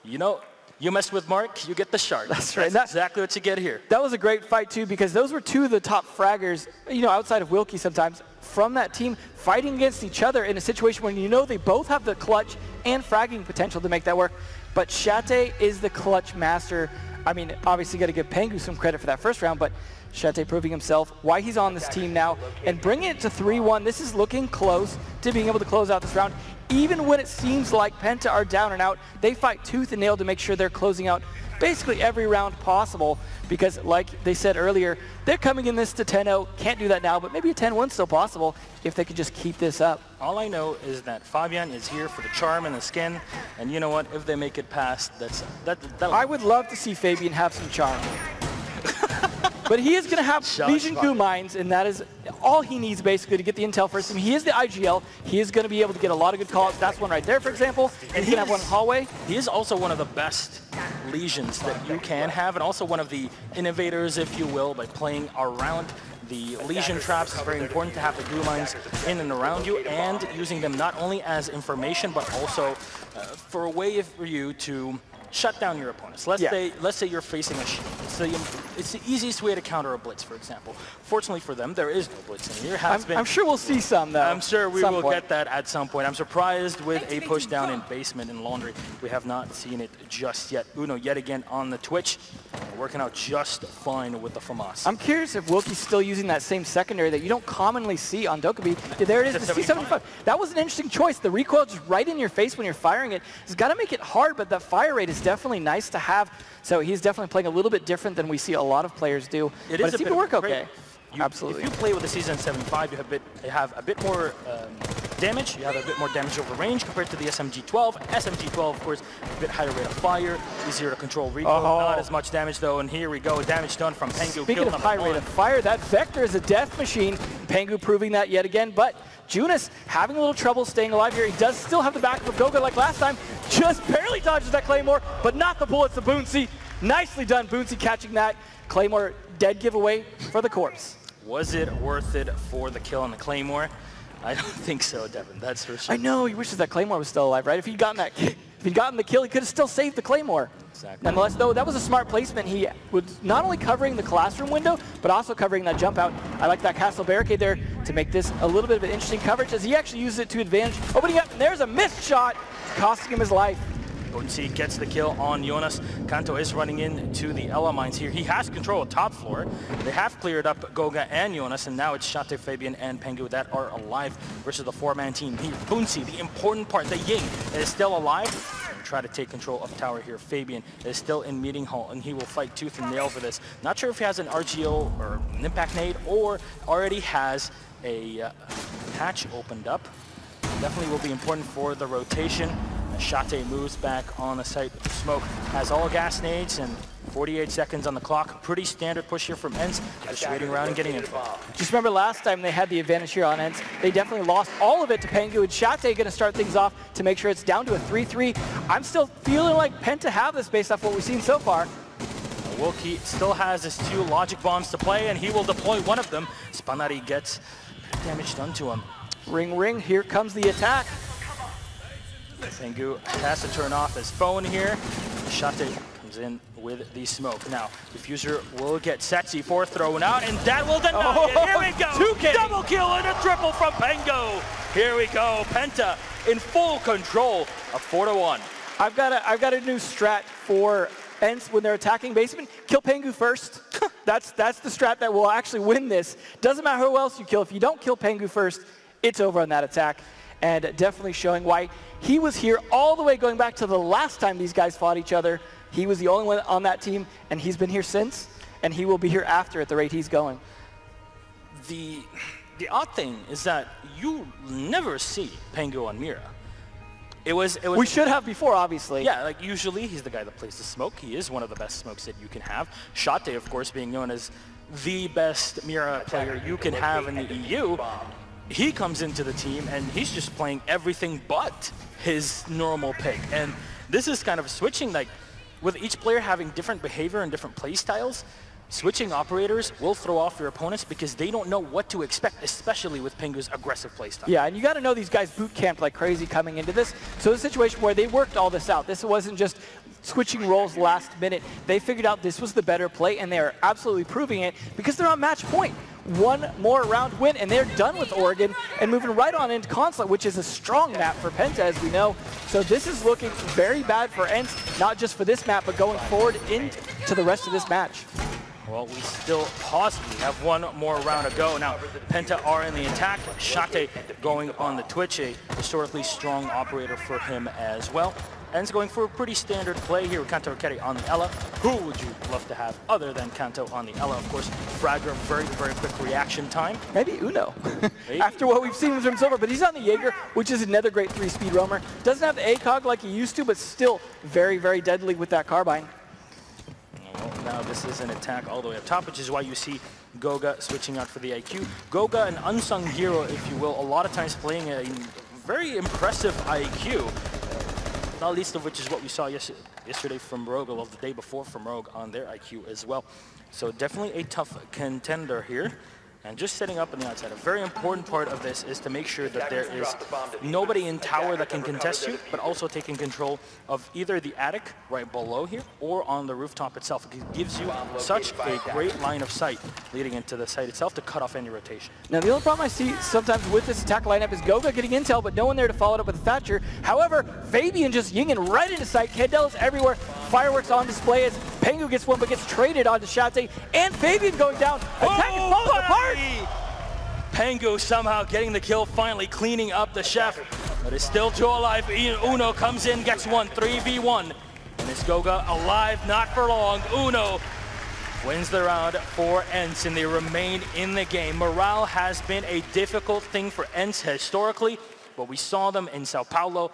You know, you mess with Mark, you get the shark. That's right. That's exactly what you get here. That was a great fight, too, because those were two of the top fraggers, you know, outside of Wilkie sometimes, from that team fighting against each other in a situation when you know they both have the clutch and fragging potential to make that work. But Shate is the clutch master. I mean, obviously got to give Pengu some credit for that first round, but Shate proving himself, why he's on this team now, and bringing it to 3-1. This is looking close to being able to close out this round. Even when it seems like Penta are down and out, they fight tooth and nail to make sure they're closing out basically every round possible, because like they said earlier, they're coming in this to 10-0. Can't do that now, but maybe a 10-1 still possible if they could just keep this up. All I know is that Fabian is here for the charm and the skin, and you know what? If they make it past, I would love to see Fabian have some charm. But he is going to have Legion Q mines, and that is all he needs basically to get the intel first. I mean, he is the IGL. He is going to be able to get a lot of good calls. That's one right there, for example. And he's going to have one in the hallway. He is also one of the best Legions that you can have, and also one of the innovators, if you will, by playing around the Legion traps. It's very important to have the glue mines in and around you, and using them not only as information, but also for a way for you to shut down your opponents. Let's say you're facing a shield. It's the easiest way to counter a blitz, for example. Fortunately for them, there is no blitz in here. I'm sure we'll see some, though. I'm sure we will get that at some point. I'm surprised with a push down in basement and laundry. We have not seen it just yet. Uno yet again on the Twitch, working out just fine with the FAMAS. I'm curious if Wilkie's still using that same secondary that you don't commonly see on Dokkaebi. There it is, the C75. That was an interesting choice. The recoil just right in your face when you're firing it. It's got to make it hard, but the fire rate is definitely nice to have. So he's definitely playing a little bit different than we see a lot of players do. But it seemed to work okay. Absolutely. If you play with the Season 75, you have a bit more damage. You have a bit more damage over range compared to the SMG-12. SMG-12, of course, a bit higher rate of fire, easier to control recoil. Not as much damage, though. And here we go, damage done from Pengu. Speaking of high rate of fire, that Vector is a death machine. Pengu proving that yet again. But Junis having a little trouble staying alive here. He does still have the backup of Goga like last time. Just barely dodges that Claymore, but not the bullets of Boonsy. Nicely done, Boonsy catching that. Claymore dead giveaway for the corpse. Was it worth it for the kill on the Claymore? I don't think so, Devin. That's for sure. I know. He wishes that Claymore was still alive, right? If he'd gotten the kill, he could have still saved the Claymore. Exactly. Nonetheless, though, that was a smart placement. He was not only covering the classroom window, but also covering that jump out. I like that castle barricade there to make this a little bit of an interesting coverage as he actually uses it to advantage. Opening up, and there's a missed shot, costing him his life. Untitled gets the kill on Jonas. Kanto is running into the Ella mines here. He has control of top floor. They have cleared up Goga and Jonas, and now it's Shate, Fabian, and Pengu that are alive versus the four-man team here. Bunsi, the important part, the Ying, is still alive. Try to take control of tower here. Fabian is still in meeting hall, and he will fight tooth and nail for this. Not sure if he has an RGO or an impact nade, or already has a hatch opened up. Definitely will be important for the rotation. Shate moves back on the site. Smoke has all gas nades and 48 seconds on the clock. Pretty standard push here from ENCE. Just waiting around and getting info. Just remember last time they had the advantage here on ENCE. They definitely lost all of it to Pengu, and Shate going to start things off to make sure it's down to a 3-3. I'm still feeling like Penta have this based off what we've seen so far. Wilkie still has his 2 logic bombs to play, and he will deploy one of them. Spanari gets damage done to him. Ring, ring, here comes the attack. Pengu has to turn off his phone here. Shate comes in with the smoke. Now, Diffuser will get set, C4 thrown out, and that will deny it. Here we go! 2K. Double kill and a triple from Pengu. Here we go, Penta in full control of 4-1. I've got a new strat for ENCE when they're attacking basement. Kill Pengu first. That's the strat that will actually win this. Doesn't matter who else you kill. If you don't kill Pengu first, it's over on that attack. And definitely showing why he was here all the way going back to the last time these guys fought each other. He was the only one on that team, and he's been here since, and he will be here after at the rate he's going. The odd thing is that you never see Pengu on Mira. It was we should have before, obviously. Yeah, like usually he's the guy that plays the smoke. He is one of the best smokes that you can have. Shate, of course, being known as the best Mira player you can have in the EU. He comes into the team and he's just playing everything but his normal pick. And this is kind of switching, like with each player having different behavior and different play styles, switching operators will throw off your opponents because they don't know what to expect, especially with Pengu's aggressive play style. Yeah, and you got to know these guys boot camped like crazy coming into this. So the situation where they worked all this out. This wasn't just switching roles last minute. They figured out this was the better play, and they are absolutely proving it because they're on match point. One more round win, and they're done with Oregon and moving right on into Consulate, which is a strong map for Penta, as we know. So this is looking very bad for ENCE, not just for this map, but going forward into the rest of this match. Well, we still possibly have one more round to go. Now, Penta are in the attack. Shate going on the Twitch, a historically strong operator for him as well. ENCE going for a pretty standard play here with Kanto Keri on the Ella. Who would you love to have other than Kanto on the Ella? Of course, Fragger, very, very quick reaction time. Maybe Uno. Maybe. After what we've seen from Silver, but he's on the Jaeger, which is another great 3-speed roamer. Doesn't have the ACOG like he used to, but still very, very deadly with that carbine. Well, now this is an attack all the way up top, which is why you see Goga switching out for the IQ. Goga, an unsung hero, if you will, a lot of times playing a very impressive IQ. Not least of which is what we saw yesterday from Rogue, or the day before from Rogue on their IQ as well. So definitely a tough contender here. And just setting up on the outside, a very important part of this is to make sure that there is nobody in tower that can contest you, but also taking control of either the attic right below here or on the rooftop itself. It gives you such a great line of sight leading into the site itself to cut off any rotation. Now the only problem I see sometimes with this attack lineup is Goga getting intel, but no one there to follow it up with Thatcher. However, Fabian just yinging right into sight. Candela's everywhere. Fireworks on display as Pengu gets one, but gets traded onto Shate, and Fabian going down. Attack is falling apart. Pengu somehow getting the kill, finally cleaning up the chef, but is still too alive. Uno comes in, gets one, 3v1, and it's Goga alive, not for long. Uno wins the round for ENCE, and they remain in the game. Morale has been a difficult thing for ENCE historically, but we saw them in Sao Paulo.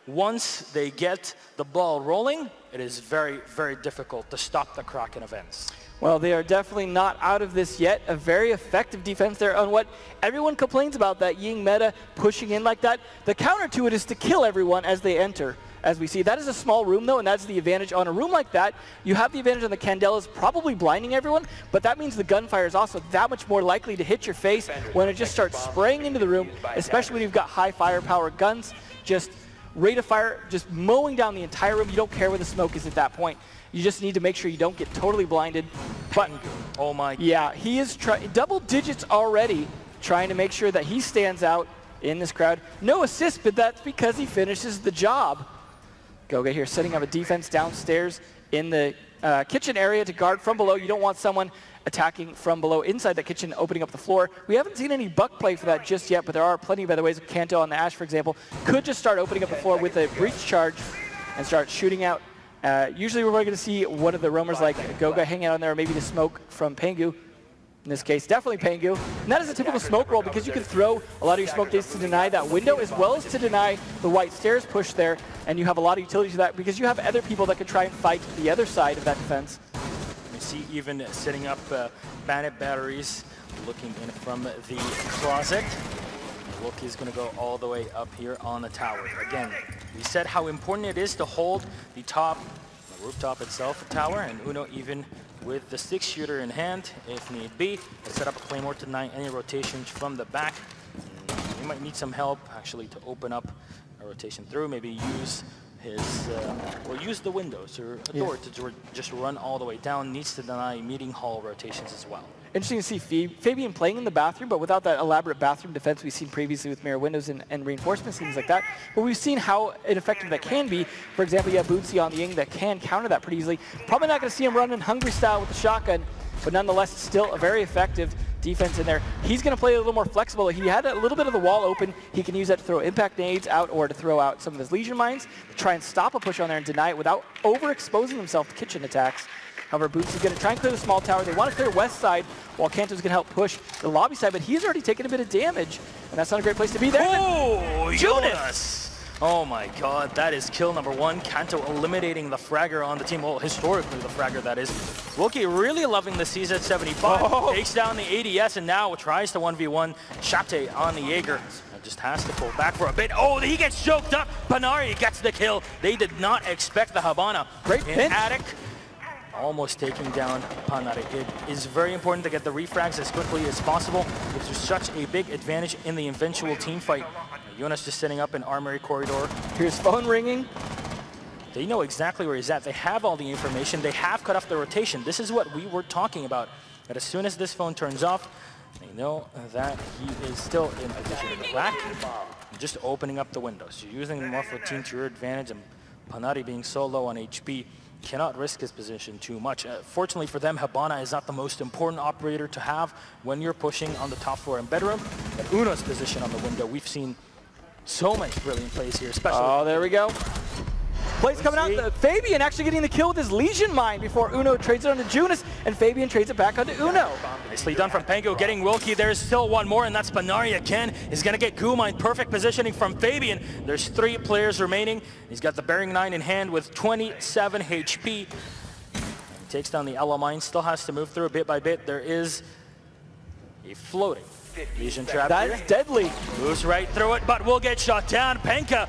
Once they get the ball rolling, it is very, very difficult to stop the Kraken of ENCE. Well, they are definitely not out of this yet. A very effective defense there on what everyone complains about, that Ying meta pushing in like that. The counter to it is to kill everyone as they enter. as we see. That is a small room, though, and that's the advantage. On a room like that, you have the advantage on the Candelas probably blinding everyone, but that means the gunfire is also that much more likely to hit your face when it just starts spraying into the room, especially when you've got high firepower guns. Just rate of fire, just mowing down the entire room. You don't care where the smoke is at that point. You just need to make sure you don't get totally blinded. But, oh my. Yeah, he is double digits already, trying to make sure that he stands out in this crowd. No assist, but that's because he finishes the job. Goga here setting up a defense downstairs in the kitchen area to guard from below. You don't want someone attacking from below inside that kitchen, opening up the floor. We haven't seen any buck play for that just yet, but there are plenty of other ways. Kanto on the Ash, for example, could just start opening up the floor with a breach charge and start shooting out. Usually we're going to see one of the roamers like Goga hang out on there, or maybe the smoke from Pengu. In this case, definitely Pengu. And that is a typical smoke roll because you can throw a lot of your smoke days to deny that window as well as to deny the white stairs push there. And you have a lot of utility to that because you have other people that can try and fight the other side of that defense. You see even setting up bandit batteries, looking in from the closet. Look is going to go all the way up here on the tower. Again, we said how important it is to hold the top, the rooftop itself, the tower, and Uno even with the 6-shooter in hand, if need be, to set up a claymore to deny any rotations from the back. You might need some help actually to open up a rotation through, maybe use his, or use the windows or a door to just run all the way down. Needs to deny meeting hall rotations as well. Interesting to see Fabian playing in the bathroom, but without that elaborate bathroom defense we've seen previously with mirror windows and reinforcements, things like that. But we've seen how ineffective that can be. For example, you have Bootsy on the Ying that can counter that pretty easily. Probably not going to see him running hungry style with the shotgun, but nonetheless, still a very effective defense in there. He's going to play a little more flexible. He had a little bit of the wall open. He can use that to throw impact nades out or to throw out some of his Legion mines to try and stop a push on there and deny it without overexposing himself to kitchen attacks. However, Boots is going to try and clear the small tower. They want to clear west side, while Kanto's going to help push the lobby side, but he's already taken a bit of damage, and that's not a great place to be there. Oh, Jonas! Oh my god, that is kill number 1. Kanto eliminating the fragger on the team. Well, historically the fragger, that is. Wilkie really loving the CZ75. Takes down the ADS and now tries to 1v1 Shate on the Jaeger. Just has to pull back for a bit. Oh, he gets choked up. Panari gets the kill. They did not expect the Habana. Great pinch. Attic. Almost taking down Panari. It is very important to get the refrags as quickly as possible. Gives you such a big advantage in the eventual team fight. Jonas just setting up an armory corridor. Here's phone ringing. They know exactly where he's at. They have all the information. They have cut off the rotation. This is what we were talking about. That as soon as this phone turns off, they know that he is still in position in the back. Just opening up the windows. You're using the Morpho team to your advantage, and Panari being so low on HP cannot risk his position too much. Fortunately for them, Habana is not the most important operator to have when you're pushing on the top floor and bedroom. But Uno's position on the window, we've seen so many brilliant plays here, especially. Oh, there we go. Plays coming out. Fabian actually getting the kill with his Legion mine before Uno trades it onto Jonas, and Fabian trades it back onto Uno. Nicely done from Pengu, getting Wilkie. There's still one more, and that's Panari again. He's going to get Goo Mine. Perfect positioning from Fabian. There's 3 players remaining. He's got the Bearing 9 in hand with 27 HP. He takes down the Ella Mine. Still has to move through bit by bit. There is a floating Legion trap. That's deadly. Moves right through it, but will get shot down. Pengu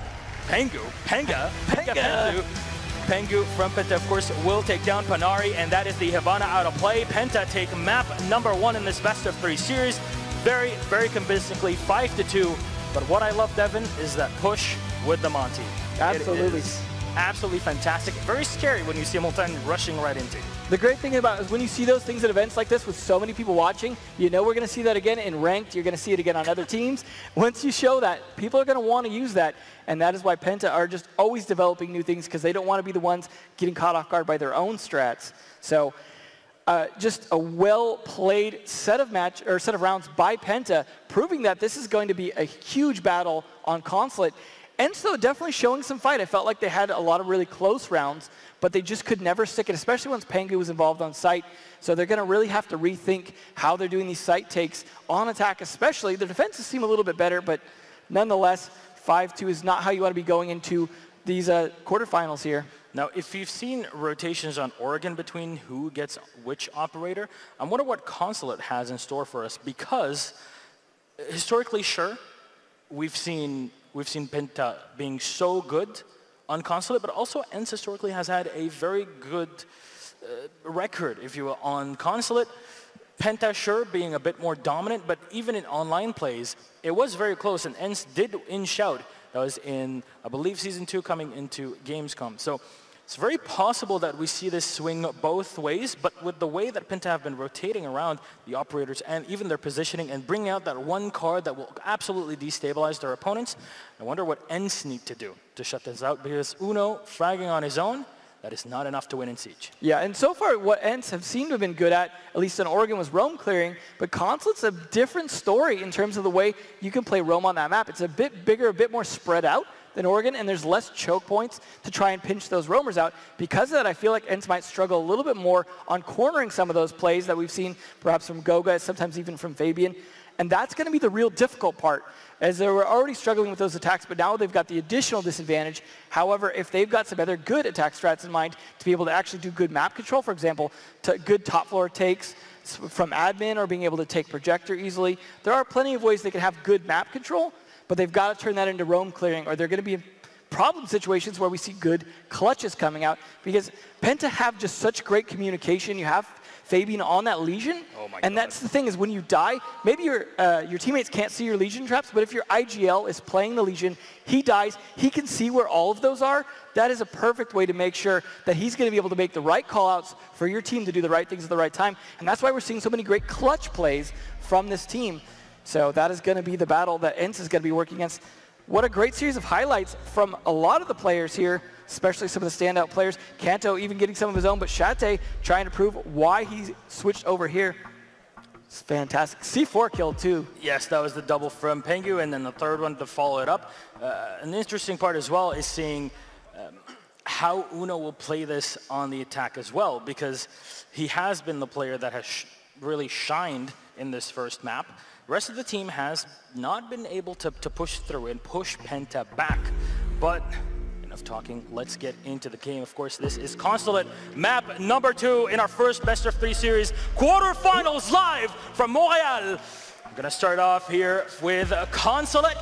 from Penta, of course, will take down Panari, and that is the Havana out of play. Penta take map number 1 in this best of 3 series. Very, very convincingly, 5-2. But what I love, Devin, is that push with the Monty. Absolutely. It is absolutely fantastic. Very scary when you see Multan rushing right into you. The great thing about it is when you see those things at events like this with so many people watching, you know we're going to see that again in ranked. You're going to see it again on other teams. Once you show that, people are going to want to use that. And that is why Penta are just always developing new things, because they don't want to be the ones getting caught off guard by their own strats. So just a well-played set of rounds by Penta, proving that this is going to be a huge battle on Consulate. ENCE, though, definitely showing some fight. I felt like they had a lot of really close rounds, but they just could never stick it, especially once Pengu was involved on site. So they're going to really have to rethink how they're doing these site takes on attack, especially. The defenses seem a little bit better, but nonetheless, 5-2 is not how you want to be going into these quarterfinals here. Now, if you've seen rotations on Oregon between who gets which operator, I wonder what Consulate has in store for us, because historically, sure, we've seen Penta being so good on Consulate, but also ENCE historically has had a very good record, if you will, on Consulate. PENTA, sure, being a bit more dominant, but even in online plays, it was very close, and ENCE did inch out. That was in, I believe, Season 2 coming into Gamescom. So it's very possible that we see this swing both ways, but with the way that PENTA have been rotating around the operators and even their positioning and bringing out that one card that will absolutely destabilize their opponents, I wonder what ENCE need to do to shut this out, because Uno fragging on his own, that is not enough to win in Siege. Yeah, and so far what ENCE have seemed to have been good at least in Oregon, was roam clearing, but Consulate's a different story in terms of the way you can play roam on that map. It's a bit bigger, a bit more spread out than Oregon, and there's less choke points to try and pinch those roamers out. Because of that, I feel like ENCE might struggle a little bit more on cornering some of those plays that we've seen perhaps from Goga, sometimes even from Fabian. And that's going to be the real difficult part, as they were already struggling with those attacks, but now they've got the additional disadvantage. However, if they've got some other good attack strats in mind to be able to actually do good map control, for example, to good top floor takes from admin or being able to take projector easily, there are plenty of ways they can have good map control, but they've got to turn that into roam clearing, or they're going to be in problem situations where we see good clutches coming out, because PENTA have just such great communication. You have Fabian on that Legion, and that's the thing, is when you die, maybe your teammates can't see your Legion traps, but if your IGL is playing the Legion, he dies, he can see where all of those are. That is a perfect way to make sure that he's going to be able to make the right call-outs for your team to do the right things at the right time, and that's why we're seeing so many great clutch plays from this team. So that is going to be the battle that ENCE is going to be working against. What a great series of highlights from a lot of the players here, especially some of the standout players. Kanto even getting some of his own, but Shate trying to prove why he switched over here. It's fantastic. C4 kill too. Yes, that was the double from Pengu, and then the third one to follow it up. An interesting part as well is seeing how Uno will play this on the attack as well, because he has been the player that has really shined in this first map. The rest of the team has not been able to push through and push PENTA back. But enough talking, let's get into the game. Of course, this is Consulate map number 2 in our first best of 3 series. Quarterfinals live from Montreal. I'm gonna start off here with Consulate.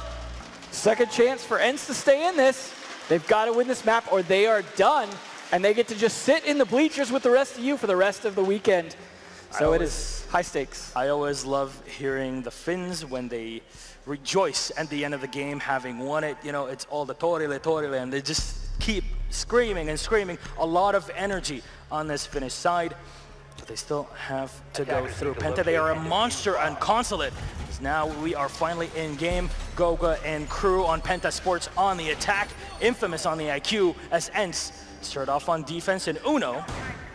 Second chance for ENCE to stay in this. They've got to win this map or they are done, and they get to just sit in the bleachers with the rest of you for the rest of the weekend. So it is high stakes. I always love hearing the Finns when they rejoice at the end of the game, having won it. You know, it's all the Torile, and they just keep screaming and screaming. A lot of energy on this Finnish side, but they still have to go through PENTA. They are a monster on Consulate. Now we are finally in game. Goga and crew on PENTA Sports on the attack, infamous on the IQ, as ENCE start off on defense, and Uno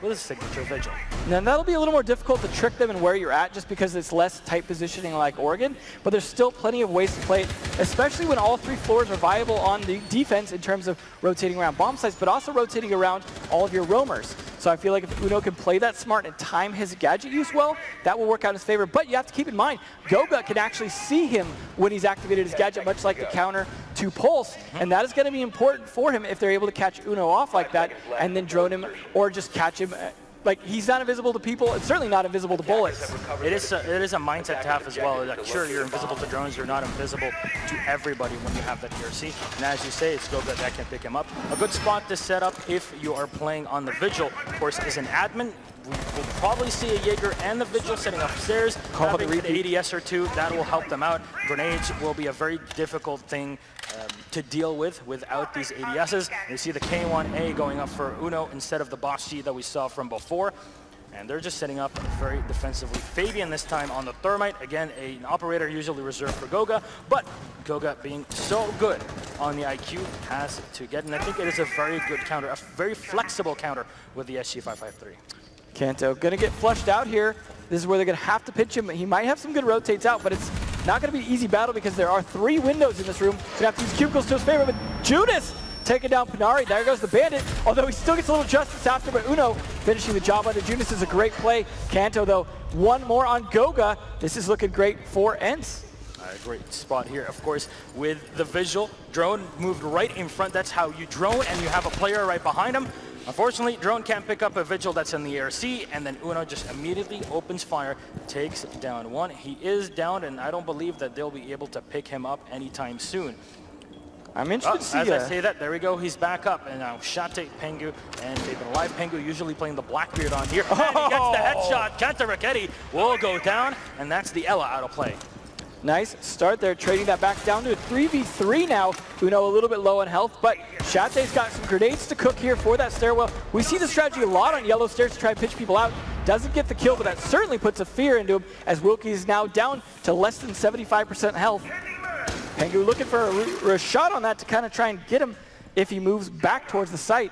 with a signature vigil. Now that'll be a little more difficult to trick them in where you're at, just because it's less tight positioning like Oregon, but there's still plenty of ways to play it, especially when all 3 floors are viable on the defense in terms of rotating around bomb sites, but also rotating around all of your roamers. So I feel like if Uno can play that smart and time his gadget use well, that will work out in his favor. But you have to keep in mind, Goga can actually see him when he's activated his gadget, much like the counter to Pulse, and that is going to be important for him if they're able to catch Uno off like that and then drone him or just catch him. Like, he's not invisible to people, it's certainly not invisible to bullets. It is a mindset to have as well. Like, sure, you're invisible to drones, you're not invisible to everybody when you have that ERC. And as you say, it's Goga that can pick him up. A good spot to set up if you are playing on the Vigil, of course, is an admin. We'll probably see a Jaeger and the Vigil setting upstairs. Having an ADS or 2, that will help them out. Grenades will be a very difficult thing to deal with without these ADSs. You see the K1A going up for Uno instead of the Boss G that we saw from before. And they're just setting up very defensively. Fabian this time on the Thermite. Again, an operator usually reserved for Goga, but Goga being so good on the IQ has to get, and I think it is a very good counter, a very flexible counter with the SG553. Kanto gonna get flushed out here. This is where they're gonna have to pitch him. He might have some good rotates out, but it's not gonna be an easy battle because there are 3 windows in this room. Gonna have to use cubicles to his favor, but Judas taking down Panari. There goes the Bandit, although he still gets a little justice after, but Uno finishing the job on the Judas is a great play. Kanto, though, 1 more on Goga. This is looking great for ENCE. Great spot here, of course, with the Visual. Drone moved right in front. That's how you drone, and you have a player right behind him. Unfortunately, Drone can't pick up a Vigil that's in the ARC, and then Uno just immediately opens fire, takes down 1. He is down, and I don't believe that they'll be able to pick him up anytime soon. I'm interested to see as I say that, there we go, he's back up. And now Shate, Pengu, and they've been alive. Pengu usually playing the Blackbeard on here. And he gets the headshot. Kenta Raketti will go down, and that's the Ella out of play. Nice start there, trading that back down to a 3v3 now. Uno a little bit low on health, but Shate's got some grenades to cook here for that stairwell. We see the strategy a lot on yellow stairs to try and pitch people out. Doesn't get the kill, but that certainly puts a fear into him as Wilkie is now down to less than 75% health. Pengu looking for a shot on that to kind of try and get him if he moves back towards the site.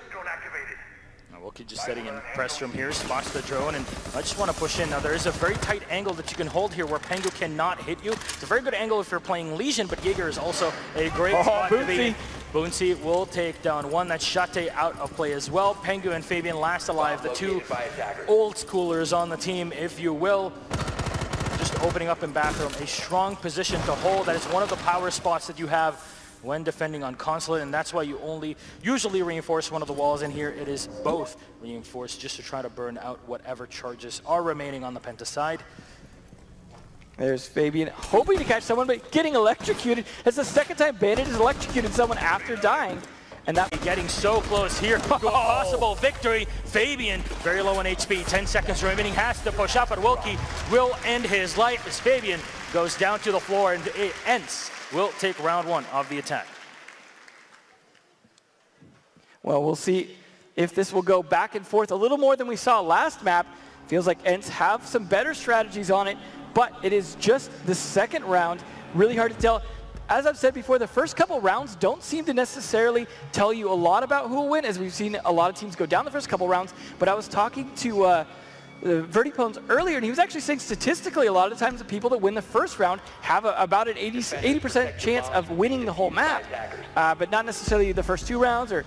Wilkie just setting in press room here, spots the drone, and I just want to push in. Now there is a very tight angle that you can hold here where Pengu cannot hit you. It's a very good angle if you're playing Legion, but Jaeger is also a great spot to be. Boonsy will take down one. That's Shate out of play as well. Pengu and Fabian last alive, the two old schoolers on the team, if you will. Just opening up in bathroom, a strong position to hold. That is one of the power spots that you have when defending on Consulate, and that's why you only usually reinforce one of the walls, and here it is both reinforced just to try to burn out whatever charges are remaining on the Penta side. There's Fabian hoping to catch someone, but getting electrocuted. It's the second time Bandit has electrocuted someone after dying. And that getting so close here to a possible victory. Fabian, very low on HP, 10 seconds remaining, has to push up, but Wilkie will end his life as Fabian goes down to the floor, and ENCE will take round one of the attack. Well, we'll see if this will go back and forth a little more than we saw last map. Feels like ENCE have some better strategies on it, but it is just the second round. Really hard to tell. As I've said before, the first couple rounds don't seem to necessarily tell you a lot about who will win, as we've seen a lot of teams go down the first couple rounds. But I was talking to Vertipones earlier, and he was actually saying statistically a lot of the times the people that win the first round have about an 80% chance of winning the whole map, but not necessarily the first two rounds. Or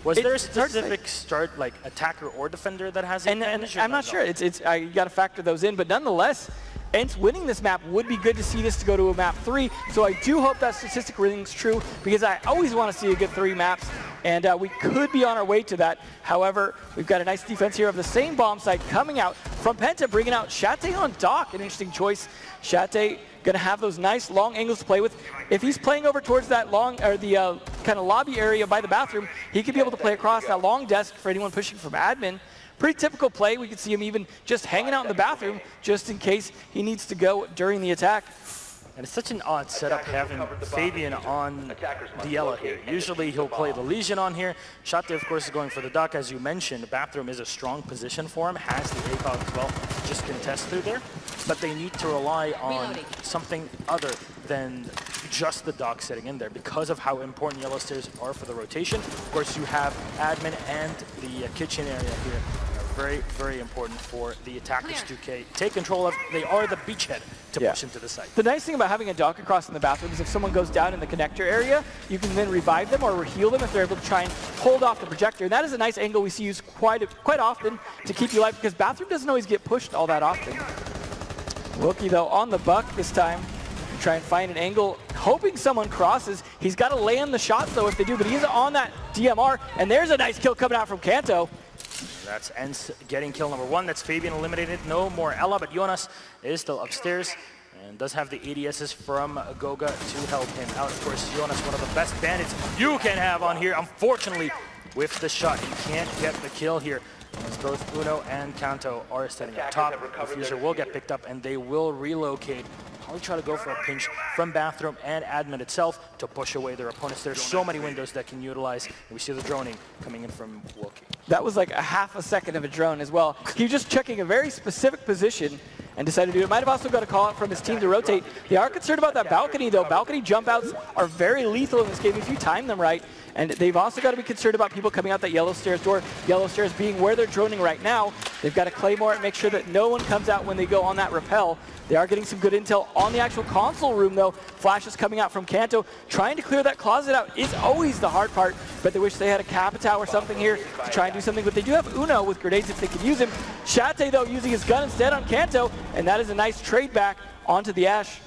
was there a specific start, like attacker or defender, that has an advantage? I'm not sure. You got to factor those in, but nonetheless, ENCE winning this map would be good to see this to go to a map 3. So I do hope that statistic rings true, because I always want to see a good 3 maps, and we could be on our way to that. However, we've got a nice defense here of the same bomb site coming out from Penta, bringing out Shate on Doc. An interesting choice. Shate going to have those nice long angles to play with. If he's playing over towards that long, or the kind of lobby area by the bathroom, he could be able to play across that long desk for anyone pushing from admin. Pretty typical play. We could see him even just hanging out in the bathroom just in case he needs to go during the attack. And it's such an odd setup having Fabian on Diella here. Usually he'll play the Legion on here. Shate, of course, is going for the Duck. As you mentioned, the bathroom is a strong position for him. Has the ACOG as well. Just contest through there. But they need to rely on something other than just the Dock sitting in there because of how important yellow stairs are for the rotation. Of course, you have admin and the kitchen area here. Very, very important for the attackers to take control of. They are the beachhead to push into the site. The nice thing about having a Dock across in the bathroom is if someone goes down in the connector area, you can then revive them or heal them if they're able to try and hold off the projector. And that is a nice angle we see used quite often to keep you alive, because bathroom doesn't always get pushed all that often. Wilkie, though, on the buck this time. Try and find an angle, hoping someone crosses. He's got to land the shots, though, if they do, but he's on that DMR, and there's a nice kill coming out from Kanto. That's ENCE getting kill number 1. That's Fabian eliminated. No more Ella, but Jonas is still upstairs and does have the ADSs from Goga to help him out. Of course, Jonas, one of the best bandits you can have on here. Unfortunately, with the shot, he can't get the kill here, as both Uno and Kanto are standing up top. The Fuser will get picked up, and they will relocate. Probably try to go for a pinch from bathroom and admin itself to push away their opponents. There's so many windows that can utilize, and we see the droning coming in from Wilkie. That was like a half a second of a drone as well. He was just checking a very specific position and decided to do it. Might have also got a call out from his team to rotate. They are concerned about that balcony, though. Balcony jump outs are very lethal in this game if you time them right. And they've also got to be concerned about people coming out that yellow stairs door. Yellow stairs being where they're droning right now. They've got to claymore and make sure that no one comes out when they go on that rappel. They are getting some good intel on the actual console room, though. Flashes coming out from Kanto. Trying to clear that closet out is always the hard part, but they wish they had a Capitao or something here to try and do something. But they do have Uno with grenades if they can use him. Shate, though, using his gun instead on Kanto, and that is a nice trade back onto the Ash.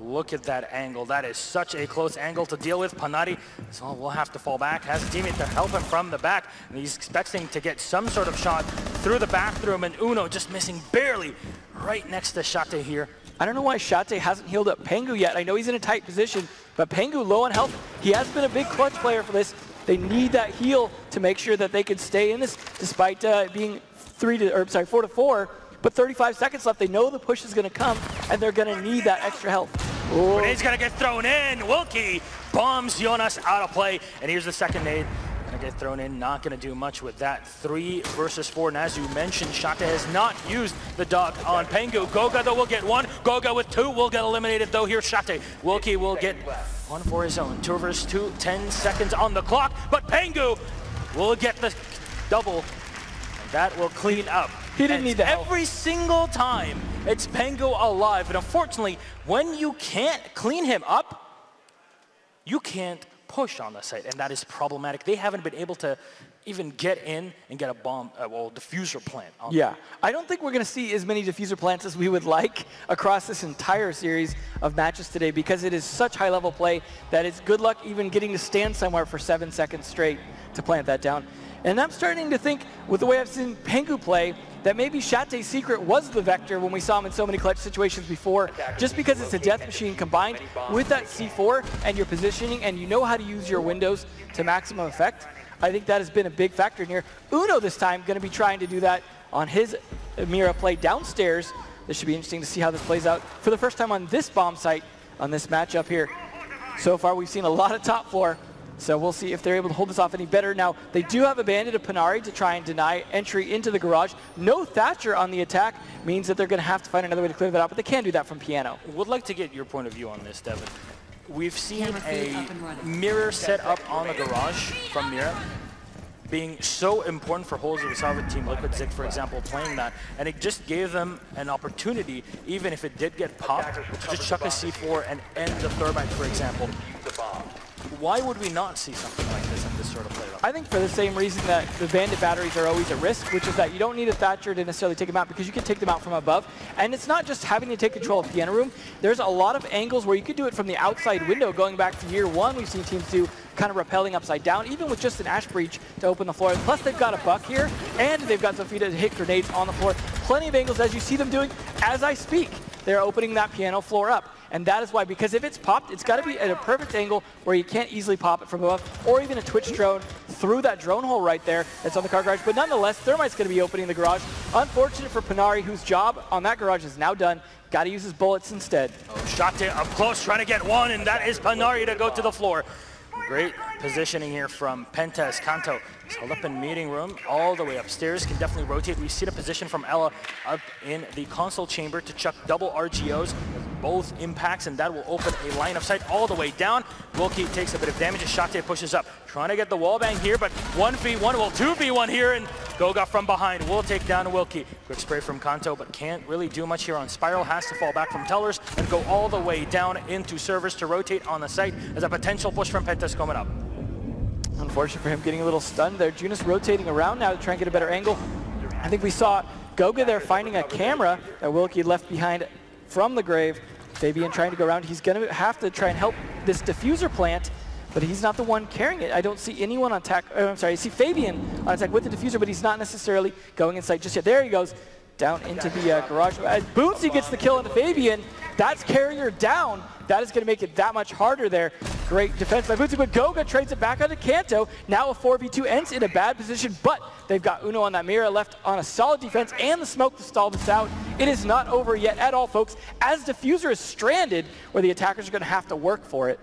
Look at that angle. That is such a close angle to deal with. Panari, so we'll have to fall back. Has a teammate to help him from the back. And he's expecting to get some sort of shot through the bathroom. And Uno just missing barely right next to Shate here. I don't know why Shate hasn't healed up Pengu yet. I know he's in a tight position, But Pengu low on health. He has been a big clutch player for this. They need that heal to make sure that they can stay in this despite being 4 to 4. But 35 seconds left. They know the push is going to come, and they're going to need that extra health. Grenade's going to get thrown in. Wilkie bombs Jonas out of play. And here's the second nade. Going to get thrown in. Not going to do much with that. 3 versus 4. And as you mentioned, Shate has not used the dog on Pengu. Goga, though, will get 1. Goga with 2 will get eliminated, though. Here's Shate. Wilkie will get 1 for his own. 2 versus 2. 10 seconds on the clock. But Pengu will get the double. And that will clean up. He didn't need the help. Every single time, it's Pengu alive. And unfortunately, when you can't clean him up, you can't push on the site, and that is problematic. They haven't been able to even get in and get a bomb, diffuser plant. Yeah, I don't think we're going to see as many diffuser plants as we would like across this entire series of matches today, because it is such high-level play that it's good luck even getting to stand somewhere for 7 seconds straight to plant that down. And I'm starting to think, with the way I've seen Pengu play, that maybe Shate's secret was the Vector when we saw him in so many clutch situations before, just because it's a death machine combined with that C4 and your positioning, and you know how to use your windows to maximum effect. I think that has been a big factor in here. Uno this time going to be trying to do that on his Mira play downstairs. This should be interesting to see how this plays out for the first time on this bomb site on this matchup here. So far we've seen a lot of top floor. So we'll see if they're able to hold this off any better. Now, they do have a bandit of Panari to try and deny entry into the garage. No Thatcher on the attack means that they're going to have to find another way to clear that out, but they can do that from Piano. Would like to get your point of view on this, Devin. We've seen a mirror set up on the garage from Mira being so important for holes of the Sovereign team, Liquid Zig, for example, playing that. And it just gave them an opportunity, even if it did get popped, to just chuck a C4 and end the Thermite, for example. Why would we not see something like this in this sort of play? I think for the same reason that the bandit batteries are always a risk, which is that you don't need a Thatcher to necessarily take them out, because you can take them out from above. And it's not just having to take control of Piano Room. There's a lot of angles where you could do it from the outside window. Going back to year 1, we've seen teams do kind of rappelling upside down, even with just an Ash Breach to open the floor. Plus they've got a Buck here, and they've got Zofia to hit grenades on the floor. Plenty of angles, as you see them doing as I speak. They're opening that piano floor up. And that is why, because if it's popped, it's got to be at a perfect angle where you can't easily pop it from above, or even a Twitch drone through that drone hole right there that's on the car garage. But nonetheless, Thermite's going to be opening the garage. Unfortunate for Panari, whose job on that garage is now done. Got to use his bullets instead. Shate up close, trying to get 1, and that is Panari to go to the floor. Great positioning here from Penta as Kanto is held up in meeting room all the way upstairs. Can definitely rotate. We see the position from Ella up in the console chamber to chuck double RGOs with both impacts, and that will open a line of sight all the way down. Wilkie takes a bit of damage as Shate pushes up. Trying to get the wall bang here, but 1v1, well 2v1 here, and Goga from behind will take down Wilkie. Quick spray from Kanto, but can't really do much here on Spiral. Has to fall back from Tellers and go all the way down into servers to rotate on the site as a potential push from Penta's coming up. Unfortunate for him, getting a little stunned there. Junis rotating around now to try and get a better angle. I think we saw Goga there finding a camera that Wilkie left behind from the grave. Fabian trying to go around. He's going to have to try and help this diffuser plant, but he's not the one carrying it. I don't see anyone on attack. I'm sorry, I see Fabian on attack with the diffuser, but he's not necessarily going inside just yet. There he goes, down into the garage. Bootsy gets the kill into Fabian. That's carrier down. That is going to make it that much harder there. Great defense by Bootsy, but Goga trades it back onto Kanto. Now a 4v2 ends in a bad position, but they've got Uno on that Mira left on a solid defense and the smoke to stall this out. It is not over yet at all, folks, as diffuser is stranded where the attackers are going to have to work for it.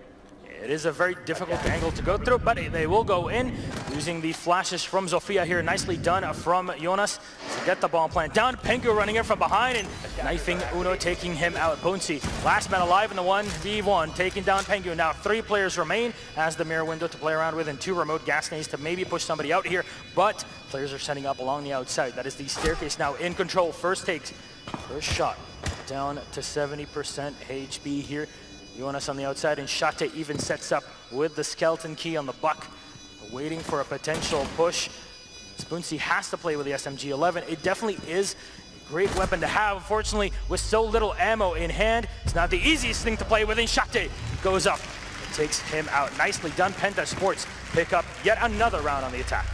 It is a very difficult angle to go through, but they will go in using the flashes from Zofia here. Nicely done from Jonas to get the bomb plant down. Pengu running in from behind and knifing Uno, taking him out. Boonsy, last man alive in the 1v1, taking down Pengu. Now 3 players remain as the mirror window to play around with and 2 remote gas nades to maybe push somebody out here, but players are setting up along the outside. That is the staircase now in control. First takes, first shot, down to 70% HP here. Jonas on the outside, and Shate even sets up with the skeleton key on the Buck, waiting for a potential push. Spoonsy has to play with the SMG-11. It definitely is a great weapon to have. Unfortunately, with so little ammo in hand, it's not the easiest thing to play with, and Shate goes up and takes him out. Nicely done. Penta Sports pick up yet another round on the attack.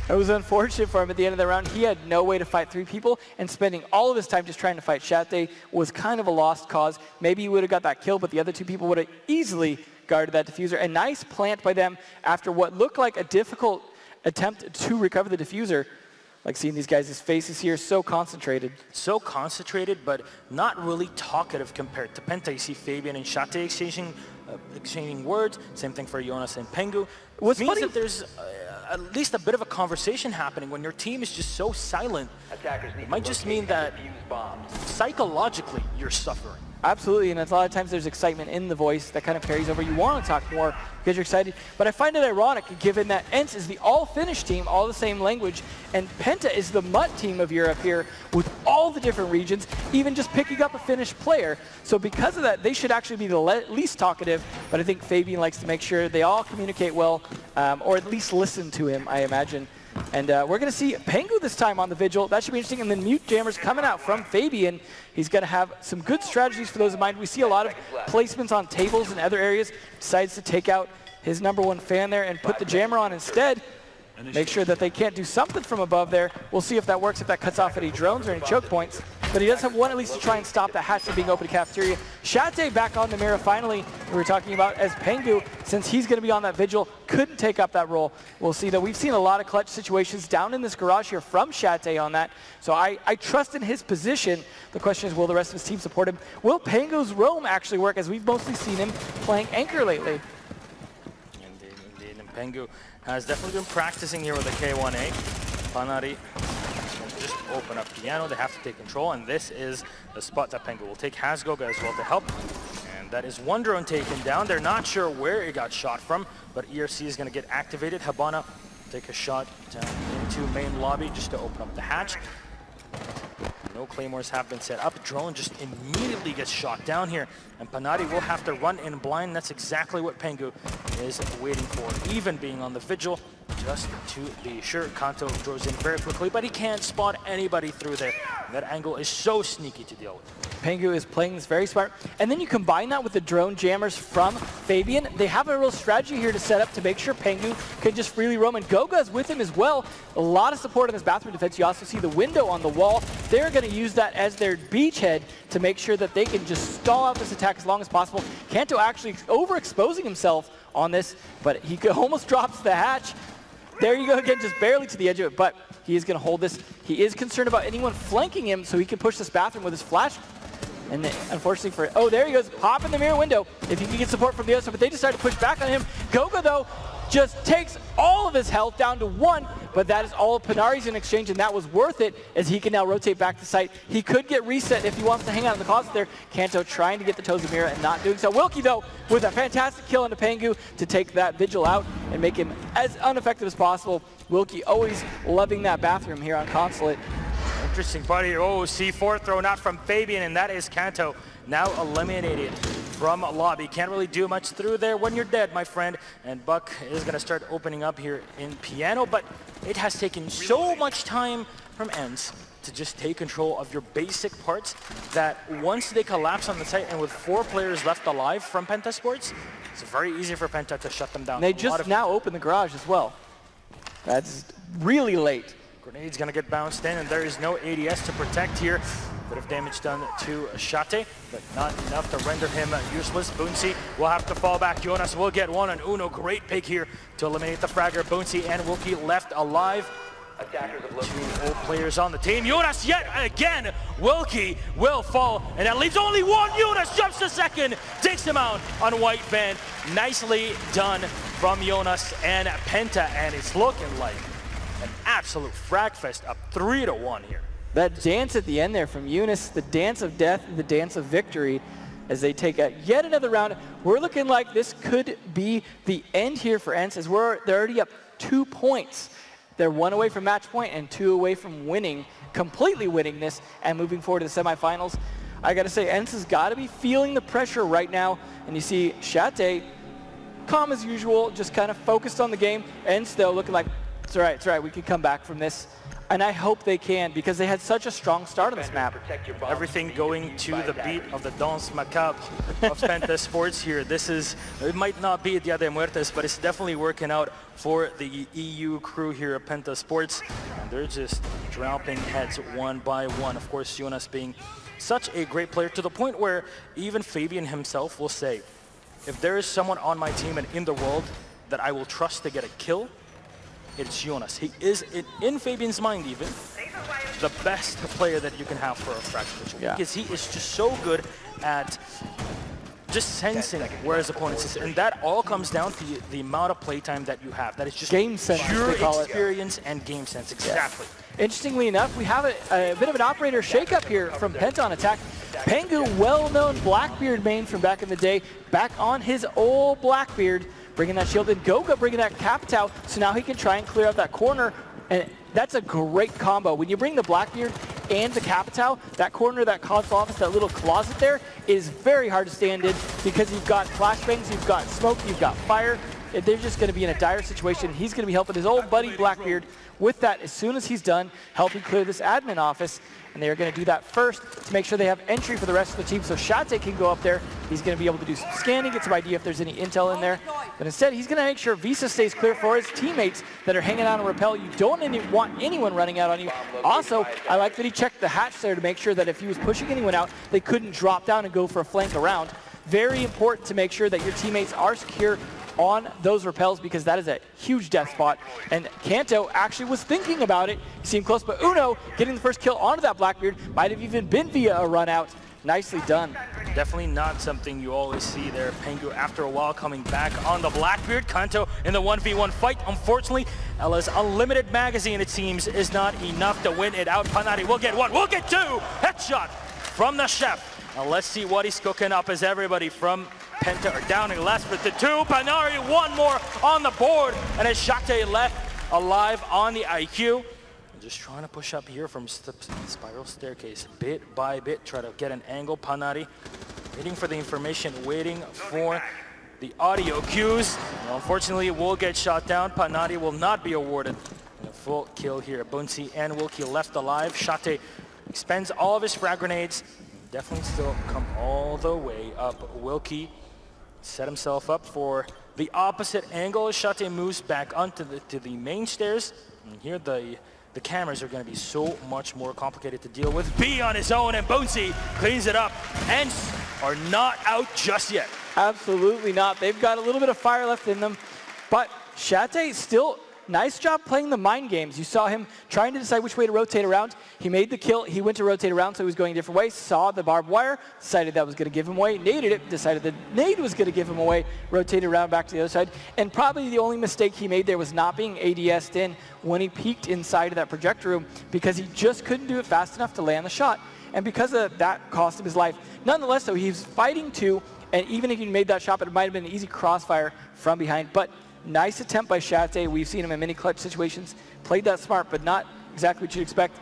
It was unfortunate for him at the end of the round. He had no way to fight 3 people, and spending all of his time just trying to fight Shate was kind of a lost cause. Maybe he would have got that kill, but the other 2 people would have easily guarded that diffuser. A nice plant by them after what looked like a difficult attempt to recover the diffuser. Like seeing these guys' faces here, so concentrated. So concentrated, but not really talkative compared to Penta. You see Fabian and Shate exchanging words. Same thing for Jonas and Pengu. What's means funny, that there's at least a bit of a conversation happening when your team is just so silent. It might just mean that psychologically you're suffering. Absolutely, and a lot of times there's excitement in the voice that kind of carries over. You want to talk more because you're excited, but I find it ironic given that ENCE is the all-Finnish team, all the same language, and Penta is the MUT team of Europe here with all the different regions, even just picking up a Finnish player. So because of that, they should actually be the least talkative, but I think Fabian likes to make sure they all communicate well, or at least listen to him, I imagine. And we're going to see Pengu this time on the Vigil. That should be interesting. And then Mute Jammers coming out from Fabian. He's going to have some good strategies for those in mind. We see a lot of placements on tables and other areas. Decides to take out his #1 fan there and put the jammer on instead. Make sure that they can't do something from above there. We'll see if that works, if that cuts off any drones or any choke points. But he does have one at least to try and stop that hatch from being open to cafeteria. Shate back on the mirror finally, we were talking about, as Pengu, since he's going to be on that Vigil, couldn't take up that role. We'll see that we've seen a lot of clutch situations down in this garage here from Shate on that. So I trust in his position. The question is, will the rest of his team support him? Will Pengu's roam actually work, as we've mostly seen him playing Anchor lately? Indeed. And Pengu has definitely been practicing here with the K1A. Panari just open up piano. They have to take control, and this is the spot that Pengu will take Hasgoga as well to help. And that is one drone taken down. They're not sure where it got shot from, but ERC is going to get activated. Habana take a shot down into main lobby just to open up the hatch. No claymores have been set up. Drone just immediately gets shot down here, and Panari will have to run in blind. That's exactly what Pengu is waiting for, even being on the Vigil, just to be sure. Kanto throws in very quickly, but he can't spot anybody through there. That angle is so sneaky to deal with. Pengu is playing this very smart. And then you combine that with the drone jammers from Fabian. They have a real strategy here to set up to make sure Pengu can just freely roam. And Goga's with him as well. A lot of support on this bathroom defense. You also see the window on the wall. They're going to use that as their beachhead to make sure that they can just stall out this attack as long as possible. Kanto actually overexposing himself on this, but he almost drops the hatch. There you go again, just barely to the edge of it, but he is going to hold this. He is concerned about anyone flanking him, so he can push this bathroom with his flash. And then, unfortunately for, oh, there he goes, pop in the mirror window if he can get support from the other side, but they decide to push back on him. Goga, though, just takes all of his health down to 1, but that is all Panari's in exchange, and that was worth it, as he can now rotate back to site. He could get reset if he wants to hang out in the closet there. Kanto trying to get the Tozumira and not doing so. Wilkie, though, with a fantastic kill into Pengu to take that Vigil out and make him as ineffective as possible. Wilkie always loving that bathroom here on Consulate. Interesting part here. Oh, C4 thrown out from Fabian, and that is Kanto now eliminated from lobby. Can't really do much through there when you're dead, my friend. And Buck is going to start opening up here in piano, but it has taken so much time from ENCE to just take control of your basic parts that once they collapse on the site and with 4 players left alive from Penta Sports, it's very easy for Penta to shut them down. And they just now open the garage as well. That's really late. Grenade's going to get bounced in, and there is no ADS to protect here. Bit of damage done to Shate, but not enough to render him useless. Boonsy will have to fall back. Jonas will get one on Uno. Great pick here to eliminate the fragger. Boonsy and Wilkie left alive. 2 old players on the team. Jonas yet again. Wilkie will fall, and that leaves only 1. Jonas jumps to second, takes him out on white van. Nicely done from Jonas and Penta, and it's looking like an absolute frag fest, up 3-1 here. That dance at the end there from Eunice, the dance of death, the dance of victory, as they take yet another round. We're looking like this could be the end here for ENCE, as they're already up 2 points. They're 1 away from match point and 2 away from winning, completely winning this and moving forward to the semifinals. I gotta say, ENCE has gotta be feeling the pressure right now, and you see Shate, calm as usual, just kind of focused on the game. ENCE, though, looking like, it's all right, we can come back from this. And I hope they can, because they had such a strong start on this map. Everything going to the beat of the Danse Macabre of Penta Sports here. It might not be Dia de Muertes, but it's definitely working out for the EU crew here at Penta Sports. And they're just dropping heads one by one. Of course, Jonas being such a great player, to the point where even Fabian himself will say, if there is someone on my team and in the world that I will trust to get a kill, it's Jonas. He is, in Fabian's mind even, the best player that you can have for a fracture ritual. Yeah. Because he is just so good at just sensing where his opponent is. And that all comes down to the amount of playtime that you have. That is just game sense, pure experience and game sense. Exactly. Yeah. Interestingly enough, we have a bit of an operator shakeup here from Penta on attack. Pengu, well-known Blackbeard main from back in the day, back on his old Blackbeard, bringing that shield in. Goga bringing that Capitao, so now he can try and clear out that corner. And that's a great combo. When you bring the Blackbeard and the Capitao, that corner, that console office, that little closet there is very hard to stand in, because you've got flashbangs, you've got smoke, you've got fire. They're just going to be in a dire situation. He's going to be helping his old buddy Blackbeard with that as soon as he's done, helping clear this admin office. And they're going to do that first to make sure they have entry for the rest of the team, so Shate can go up there. He's going to be able to do some scanning, get some idea if there's any intel in there. But instead, he's going to make sure Visa stays clear for his teammates that are hanging out on rappel. You don't want anyone running out on you. Also, I like that he checked the hatch there to make sure that if he was pushing anyone out, they couldn't drop down and go for a flank around. Very important to make sure that your teammates are secure on those rappels, because that is a huge death spot. And Kanto actually was thinking about it. He seemed close, but Uno getting the first kill onto that Blackbeard might have even been via a run out. Nicely done. Definitely not something you always see there. Pengu, after a while, coming back on the Blackbeard. Kanto in the 1v1 fight. Unfortunately, Ella's unlimited magazine, it seems, is not enough to win it out. Panari will get one, will get two! Headshot from the chef. Now let's see what he's cooking up, as everybody from Penta are downing last with the two. Panari, one more on the board, and as Shate left alive on the IQ. Just trying to push up here from spiral staircase, bit by bit, try to get an angle. Panari waiting for the information, waiting for the audio cues. Well, unfortunately, it will get shot down. Panari will not be awarded a full kill here. Bunsi and Wilkie left alive. Shate expends all of his frag grenades. Definitely still come all the way up. Wilkie set himself up for the opposite angle as Shate moves back onto the main stairs. And here the cameras are going to be so much more complicated to deal with. B on his own, and Bonesy cleans it up. ENCE are not out just yet. Absolutely not. They've got a little bit of fire left in them, but Shate still, nice job playing the mind games. You saw him trying to decide which way to rotate around. He made the kill. He went to rotate around, so he was going a different way. Saw the barbed wire, decided that was going to give him away. Naded it, decided the nade was going to give him away. Rotated around back to the other side. And probably the only mistake he made there was not being ADS'd in when he peeked inside of that projector room, because he just couldn't do it fast enough to land the shot. And because of that, cost him his life. Nonetheless, though, he's fighting two, and even if he made that shot, it might have been an easy crossfire from behind. But nice attempt by Shate. We've seen him in many clutch situations. Played that smart, but not exactly what you'd expect.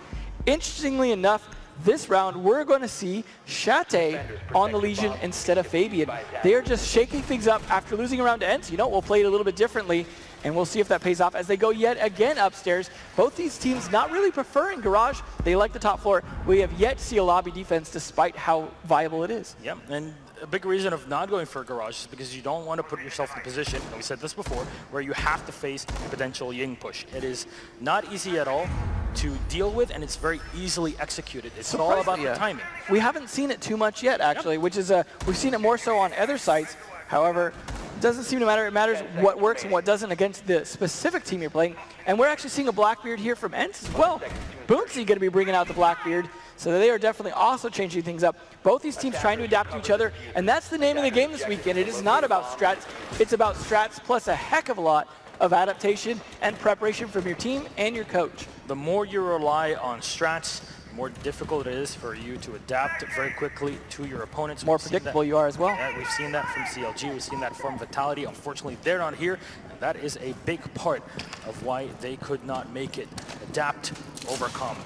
Interestingly enough, this round, we're going to see Shate on the Legion instead of Fabian. They are just shaking things up after losing around to ENCE. You know, we'll play it a little bit differently, and we'll see if that pays off as they go yet again upstairs. Both these teams not really preferring Garage. They like the top floor. We have yet to see a lobby defense despite how viable it is. Yep, and a big reason of not going for a Garage is because you don't want to put yourself in a position, and we said this before, where you have to face a potential Ying push. It is not easy at all to deal with, and it's very easily executed. It's all about the timing. We haven't seen it too much yet, actually, which is, we've seen it more so on other sites. However, it doesn't seem to matter. It matters what works and what doesn't against the specific team you're playing. And we're actually seeing a Blackbeard here from ENCE as well. Boonsy going to be bringing out the Blackbeard. So they are definitely also changing things up. Both these teams trying to adapt to each other, and that's the name of the game this weekend. It is not about strats. It's about strats plus a heck of a lot of adaptation and preparation from your team and your coach. The more you rely on strats, the more difficult it is for you to adapt very quickly to your opponents. The more predictable you are as well. Yeah, we've seen that from CLG. We've seen that from Vitality. Unfortunately, they're not here, and that is a big part of why they could not make it. Adapt, overcome.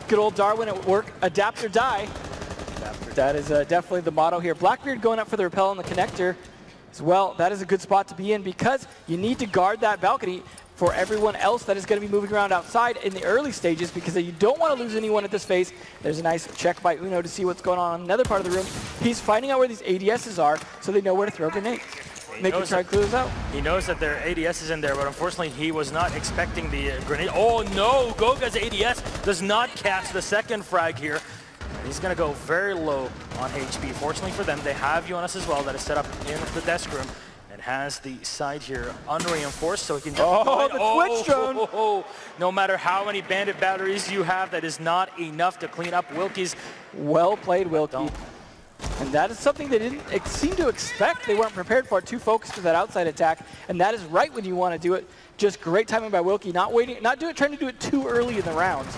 Good old Darwin at work, adapt or die. That is definitely the motto here. Blackbeard going up for the rappel on the connector as well. That is a good spot to be in because you need to guard that balcony. for everyone else that is going to be moving around outside in the early stages, because you don't want to lose anyone at this phase. There's a nice check by Uno to see what's going on in another part of the room. He's finding out where these ADSs are so they know where to throw grenades. They can try to clue this out. He knows that their ADS is in there, but unfortunately he was not expecting the grenade. Oh no, Goga's ADS does not catch the second frag here. He's going to go very low on HP. Fortunately for them, they have UNS as well that is set up in the desk room and has the side here unreinforced, so he can just the Twitch drone! No matter how many bandit batteries you have, that is not enough to clean up Wilkie's. Well played, Wilkie. And that is something they didn't seem to expect. They weren't prepared for it. Too focused for that outside attack, and that is right when you want to do it. Just great timing by Wilkie, not trying to do it too early in the rounds.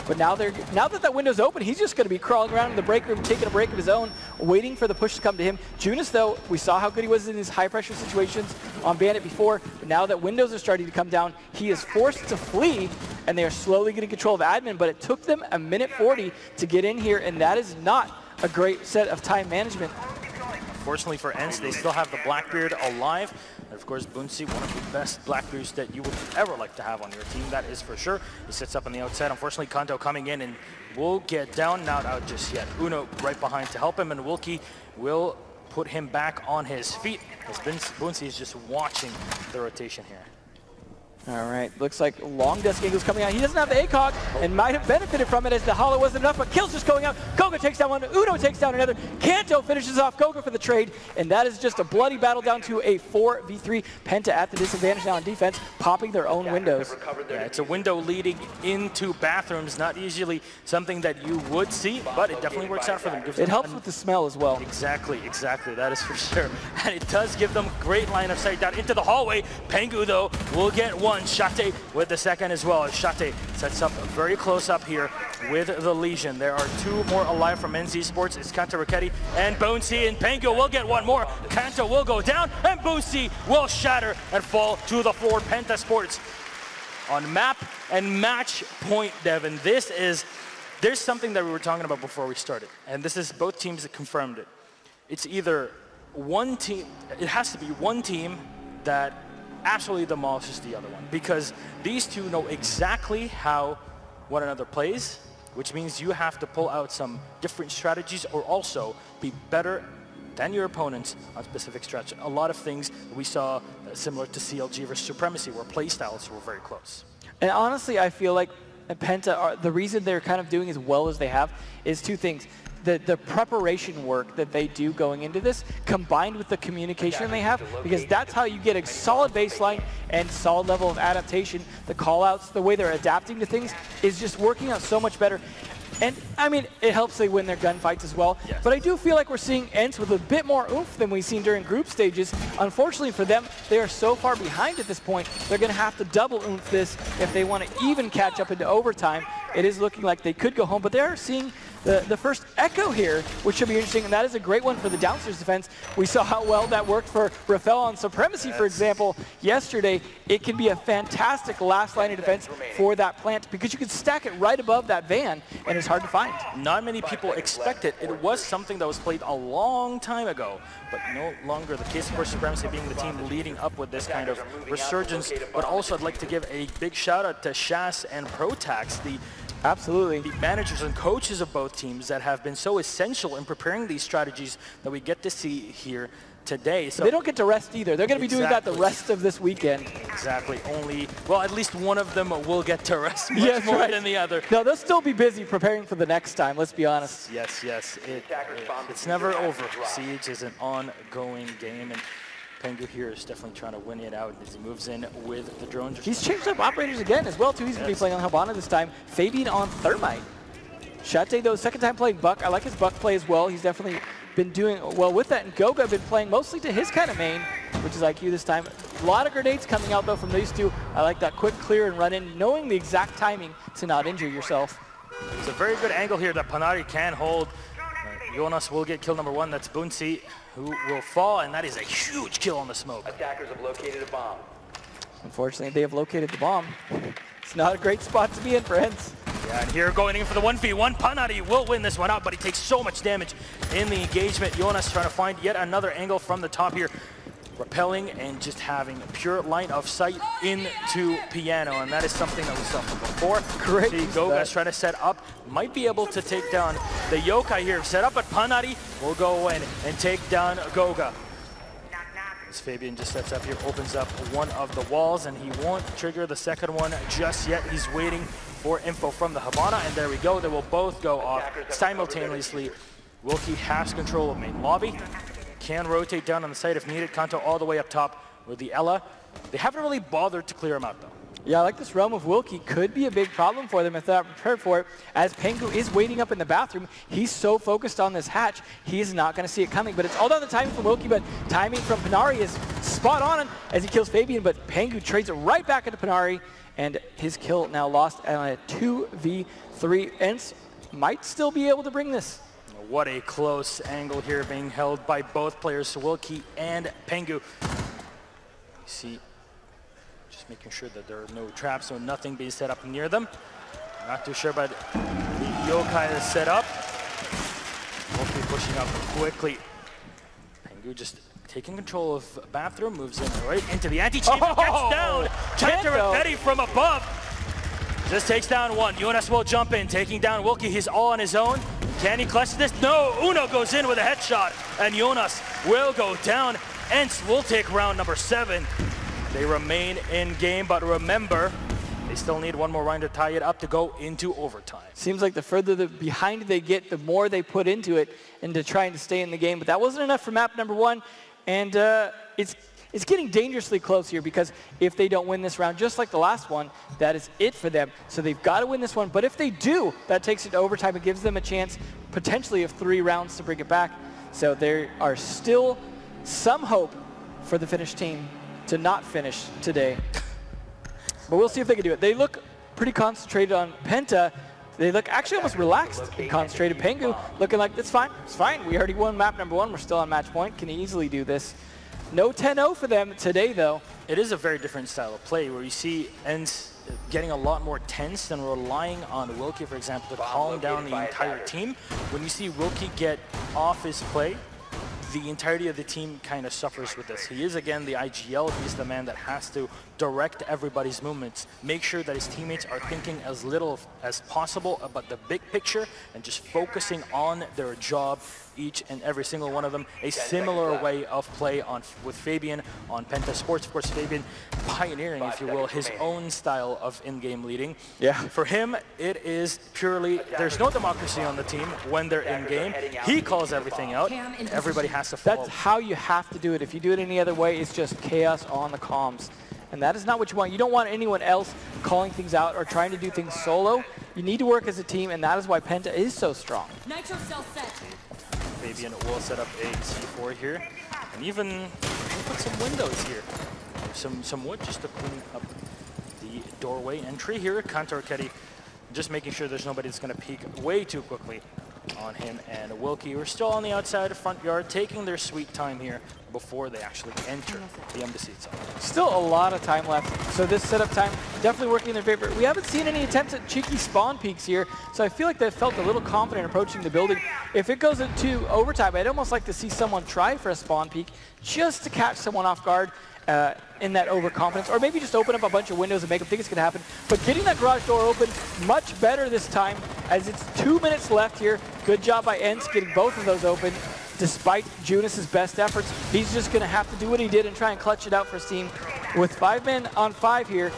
But now that that window's open, he's just going to be crawling around in the break room, taking a break of his own, waiting for the push to come to him. Junis, though, we saw how good he was in his high-pressure situations on Bandit before, but now that windows are starting to come down, he is forced to flee, and they are slowly getting control of admin, but it took them a minute 40 to get in here, and that is not a great set of time management. Fortunately for ENCE, they still have the Blackbeard alive. And of course, Bunsi, one of the best Blackbeards that you would ever like to have on your team, that is for sure. He sits up on the outside. Unfortunately, Kanto coming in and will get down, not out just yet. Uno right behind to help him, and Wilkie will put him back on his feet as Bunsi is just watching the rotation here. All right, looks like long desk angles coming out. He doesn't have the ACOG and might have benefited from it as the hollow wasn't enough, but kills just going out. Goga takes down one, Uno takes down another. Kanto finishes off Goga for the trade, and that is just a bloody battle down to a 4v3. Penta at the disadvantage now on defense, popping their own windows. Yeah, it's a window leading into bathrooms, not usually something that you would see, but it definitely works out for them. It helps with the smell as well. Exactly, that is for sure. And it does give them great line of sight down into the hallway. Pengu, though, will get one. Shate with the second as well. Shate sets up very close up here with the Legion. There are two more alive from ENCE Sports. It's Kanto Raketti and Bunsi, and Pengu will get one more. Kanto will go down, and Bunsi will shatter and fall to the floor. Penta Sports on map and match point, Devin. There's something that we were talking about before we started, and this is both teams that confirmed it. It's either one team, it has to be one team that absolutely demolishes the other one, because these two know exactly how one another plays, which means you have to pull out some different strategies or also be better than your opponents on specific strategies. A lot of things we saw similar to CLG versus Supremacy, where play styles were very close. And honestly, I feel like Penta, the reason they're kind of doing as well as they have is two things. The preparation work that they do going into this, combined with the communication they have, because that's how you get a solid baseline and solid level of adaptation. The call-outs, the way they're adapting to things is just working out so much better. And, I mean, it helps they win their gunfights as well. Yes. But I do feel like we're seeing ENCE with a bit more oomph than we've seen during group stages. Unfortunately for them, they are so far behind at this point, they're going to have to double oomph this if they want to even catch up into overtime. It is looking like they could go home, but they are seeing the first echo here, which should be interesting, and that is a great one for the downstairs defense. We saw how well that worked for Rafael on Supremacy, for example, yesterday. It can be a fantastic last line of defense for that plant, because you can stack it right above that van, and it's hard to find. Not many people expect it. It was something that was played a long time ago, but no longer the case. Of course, Supremacy being the team leading up with this kind of resurgence, but also I'd like to give a big shout out to Shas and Protax, the managers and coaches of both teams that have been so essential in preparing these strategies that we get to see here today. So they don't get to rest either. They're going to be doing that the rest of this weekend. Exactly. Well, at least one of them will get to rest much more than the other. No, they'll still be busy preparing for the next time, let's be honest. Yes. It's never over. Siege is an ongoing game, and Pengu here is definitely trying to win it out as he moves in with the drones. He's changed up operators again as well, too. He's going to be playing on Habana this time. Fabian on Thermite. Shate, though, second time playing Buck. I like his Buck play as well. He's definitely been doing well with that. And Goga been playing mostly to his kind of main, which is IQ this time. A lot of grenades coming out, though, from these two. I like that quick clear and run in, knowing the exact timing to not injure yourself. It's a very good angle here that Panari can hold. Jonas will get kill number one. That's Bunsi, who will fall, and that is a huge kill on the smoke. Attackers have located a bomb. Unfortunately, they have located the bomb. It's not a great spot to be in, friends. Yeah, and here going in for the 1v1. Panari will win this one out, but he takes so much damage in the engagement. Jonas trying to find yet another angle from the top here. repelling and just having a pure line of sight into Piano, and that is something that we saw from before. Great. See, Goga's trying to set up, might be able to take down the Yokai here. Set up, but Panari will go in and take down Goga. As Fabian just sets up here, opens up one of the walls, and he won't trigger the second one just yet. He's waiting for info from the Havana, and there we go. They will both go off simultaneously. Wilkie has control of main lobby. Can rotate down on the side if needed. Kanto all the way up top with the Ella. They haven't really bothered to clear him out, though. Yeah, I like this realm of Wilkie. Could be a big problem for them if they're not prepared for it. As Pengu is waiting up in the bathroom, he's so focused on this hatch, he's not going to see it coming. But it's all down to timing from Wilkie, but timing from Panari is spot on as he kills Fabian, but Pengu trades it right back into Panari, and his kill now lost on a 2v3. ENCE might still be able to bring this. What a close angle here being held by both players, Wilkie and Pengu. You see, just making sure that there are no traps, so nothing being set up near them. Not too sure, but the Yokai is set up. Wilkie pushing up quickly. Pengu just taking control of bathroom, moves in right into the antechamber, gets down. Betty from above. Just takes down one. Jonas will jump in, taking down Wilkie. He's all on his own. Can he clutch this? No, Uno goes in with a headshot, and Jonas will go down. ENCE will take round number 7. They remain in game, but remember, they still need one more round to tie it up to go into overtime. Seems like the further behind they get, the more they put into it, into trying to stay in the game. But that wasn't enough for map number 1, and it's getting dangerously close here, because if they don't win this round, just like the last one, that is it for them. So they've got to win this one. But if they do, that takes it to overtime. It gives them a chance, potentially, of 3 rounds to bring it back. So there are still some hope for the Finnish team to not finish today. But we'll see if they can do it. They look pretty concentrated on Penta. They look actually almost relaxed and concentrated. Pengu looking like, it's fine, it's fine. We already won map number 1. We're still on match point. Can easily do this. No 10-0 for them today, though. It is a very different style of play, where you see ENCE getting a lot more tense and relying on Wilkie, for example, to calm down the entire team. When you see Wilkie get off his play, the entirety of the team kind of suffers with this. He is, again, the IGL. He's the man that has to direct everybody's movements, make sure that his teammates are thinking as little as possible about the big picture and just focusing on their job, each and every single one of them. A similar way of play with Fabian on Penta Sports. Of course, Fabian pioneering, if you will, his own style of in-game leading. Yeah. For him, it is purely, there's no democracy on the team when they're in-game. He calls everything out. Everybody has to follow. That's how you have to do it. If you do it any other way, it's just chaos on the comms. And that is not what you want. You don't want anyone else calling things out or trying to do things solo. You need to work as a team, and that is why Penta is so strong. Nitro cell set. Fabian will set up a C4 here, and even put some windows here. Some wood just to clean up the doorway entry here. Kantorketti just making sure there's nobody that's going to peek way too quickly on him and Wilkie. We're still on the outside of front yard, taking their sweet time here before they actually enter the embassy itself. Still a lot of time left, so this setup time definitely working in their favor. We haven't seen any attempts at cheeky spawn peeks here, so I feel like they felt a little confident approaching the building. If it goes into overtime, I'd almost like to see someone try for a spawn peek just to catch someone off guard in that overconfidence, or maybe just open up a bunch of windows and make them think it's going to happen. But getting that garage door open much better this time, as it's 2 minutes left here. Good job by ENCE getting both of those open. Despite Junas's best efforts, he's just going to have to do what he did and try and clutch it out for his team. With 5 men on 5 here,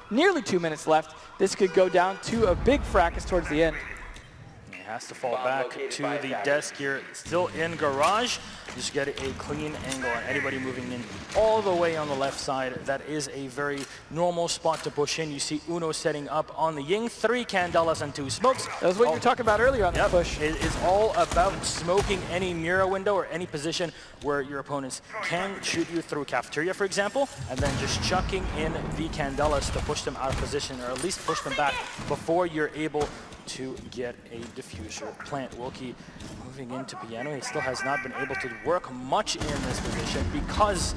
nearly 2 minutes left, this could go down to a big fracas towards the end. He has to fall back to the desk here, still in garage. Just get a clean angle on anybody moving in all the way on the left side. That is a very normal spot to push in. You see Uno setting up on the Ying, 3 Candelas and 2 smokes. That was what you were talking about earlier on the push. It is all about smoking any mirror window or any position where your opponents can shoot you through cafeteria, for example, and then just chucking in the Candelas to push them out of position, or at least push them back before you're able to get a diffuser plant. Wilkie moving into piano. He still has not been able to work much in this position because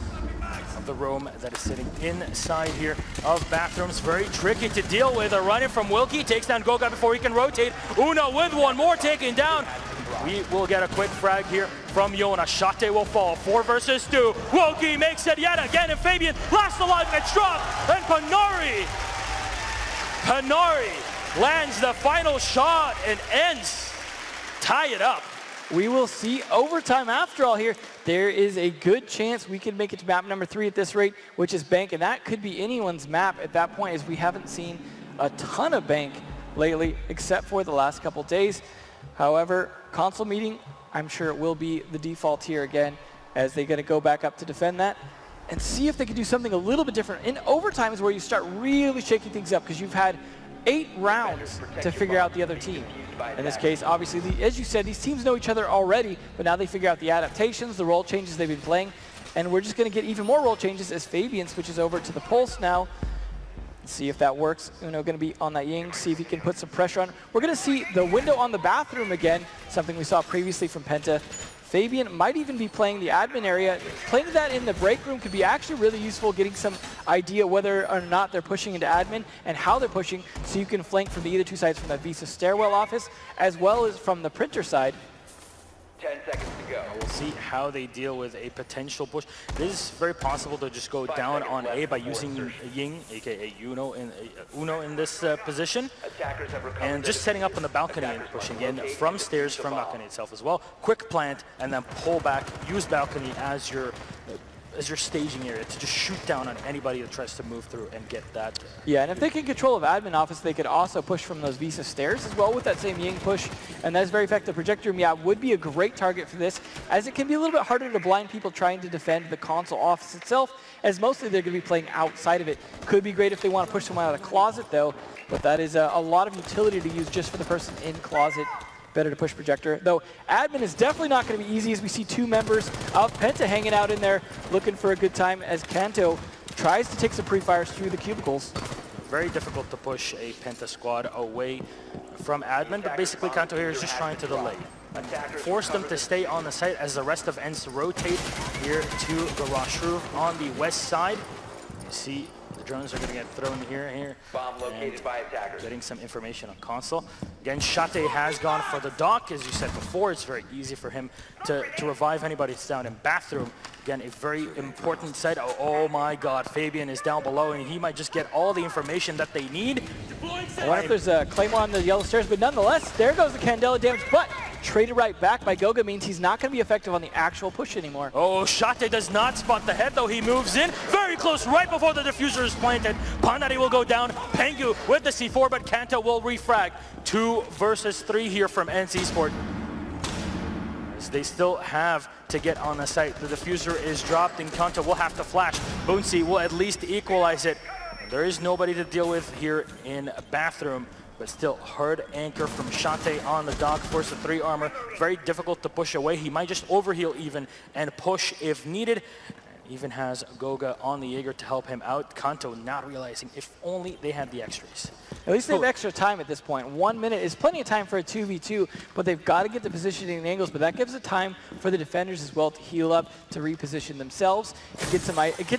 of the roam that is sitting inside here of bathrooms. Very tricky to deal with. A run-in from Wilkie takes down Goga before he can rotate. Uno with one more taken down. We will get a quick frag here from Yona. Shate will fall. 4 versus 2. Woki makes it yet again, and Fabian last alive gets dropped. And Panari lands the final shot, and ENCE tie it up. We will see overtime after all here. There is a good chance we can make it to map number 3 at this rate, which is Bank, and that could be anyone's map at that point, as we haven't seen a ton of Bank lately, except for the last couple days. However, console meeting, I'm sure it will be the default here again, as they're going to go back up to defend that and see if they can do something a little bit different. In overtime is where you start really shaking things up, because you've had 8 rounds to figure out the other team. In this case, obviously, as you said, these teams know each other already, but now they figure out the adaptations, the role changes they've been playing, and we're just going to get even more role changes as Fabian switches over to the Pulse now. See if that works. Uno going to be on that Ying, see if he can put some pressure on. We're going to see the window on the bathroom again, something we saw previously from Penta. Fabian might even be playing the admin area. Playing that in the break room could be actually really useful, getting some idea whether or not they're pushing into admin and how they're pushing, so you can flank from the either 2 sides, from the Visa stairwell office as well as from the printer side. 10 seconds to go. We'll see how they deal with a potential push. It is very possible to just go down on A by using Ying, aka Uno in this position, and just setting up on the balcony and pushing in from stairs, from balcony itself as well. Quick plant and then pull back. Use balcony as your staging area to just shoot down on anybody that tries to move through and get that. Yeah, and if they can control of admin office, they could also push from those Visa stairs as well with that same Ying push, and that's very effective. Projector room, yeah, would be a great target for this, as it can be a little bit harder to blind people trying to defend the console office itself, as mostly they're going to be playing outside of it. Could be great if they want to push someone out of the closet though, but that is a lot of utility to use just for the person in closet. Better to push projector, though admin is definitely not going to be easy, as we see 2 members of Penta hanging out in there looking for a good time, as Kanto tries to take some pre-fires through the cubicles. Very difficult to push a Penta squad away from admin, but basically Kanto here is just trying to delay. Force them to stay on the site as the rest of ENCE rotate here to Garage Roof on the west side. You see the drones are going to get thrown here. Bomb located by attackers. Getting some information on console. Again, Shate has gone for the dock. As you said before, it's very easy for him to revive anybody that's down in bathroom. Again, a very important site. Oh my God, Fabian is down below, and he might just get all the information that they need. I wonder if there's a Claymore on the yellow stairs, but nonetheless, there goes the Candela damage, but traded right back by Goga means he's not going to be effective on the actual push anymore. Oh, Shate does not spot the head, though. He moves in very close right before the diffuser is planted. Pandari will go down. Pengu with the C4, but Kanto will refrag. 2 versus 3 here from ENCE Esport. As they still have to get on the site. The diffuser is dropped, and Kanto will have to flash. Boonsy will at least equalize it. There is nobody to deal with here in bathroom, but still hard anchor from Shate on the dock. Force of 3 armor, very difficult to push away. He might just overheal even and push if needed. Even has Goga on the Jaeger to help him out. Kanto not realizing if only they had the extras. At least they have extra time at this point. 1 minute is plenty of time for a 2v2, but they've got to get the positioning and angles, but that gives it time for the defenders as well to heal up, to reposition themselves, and get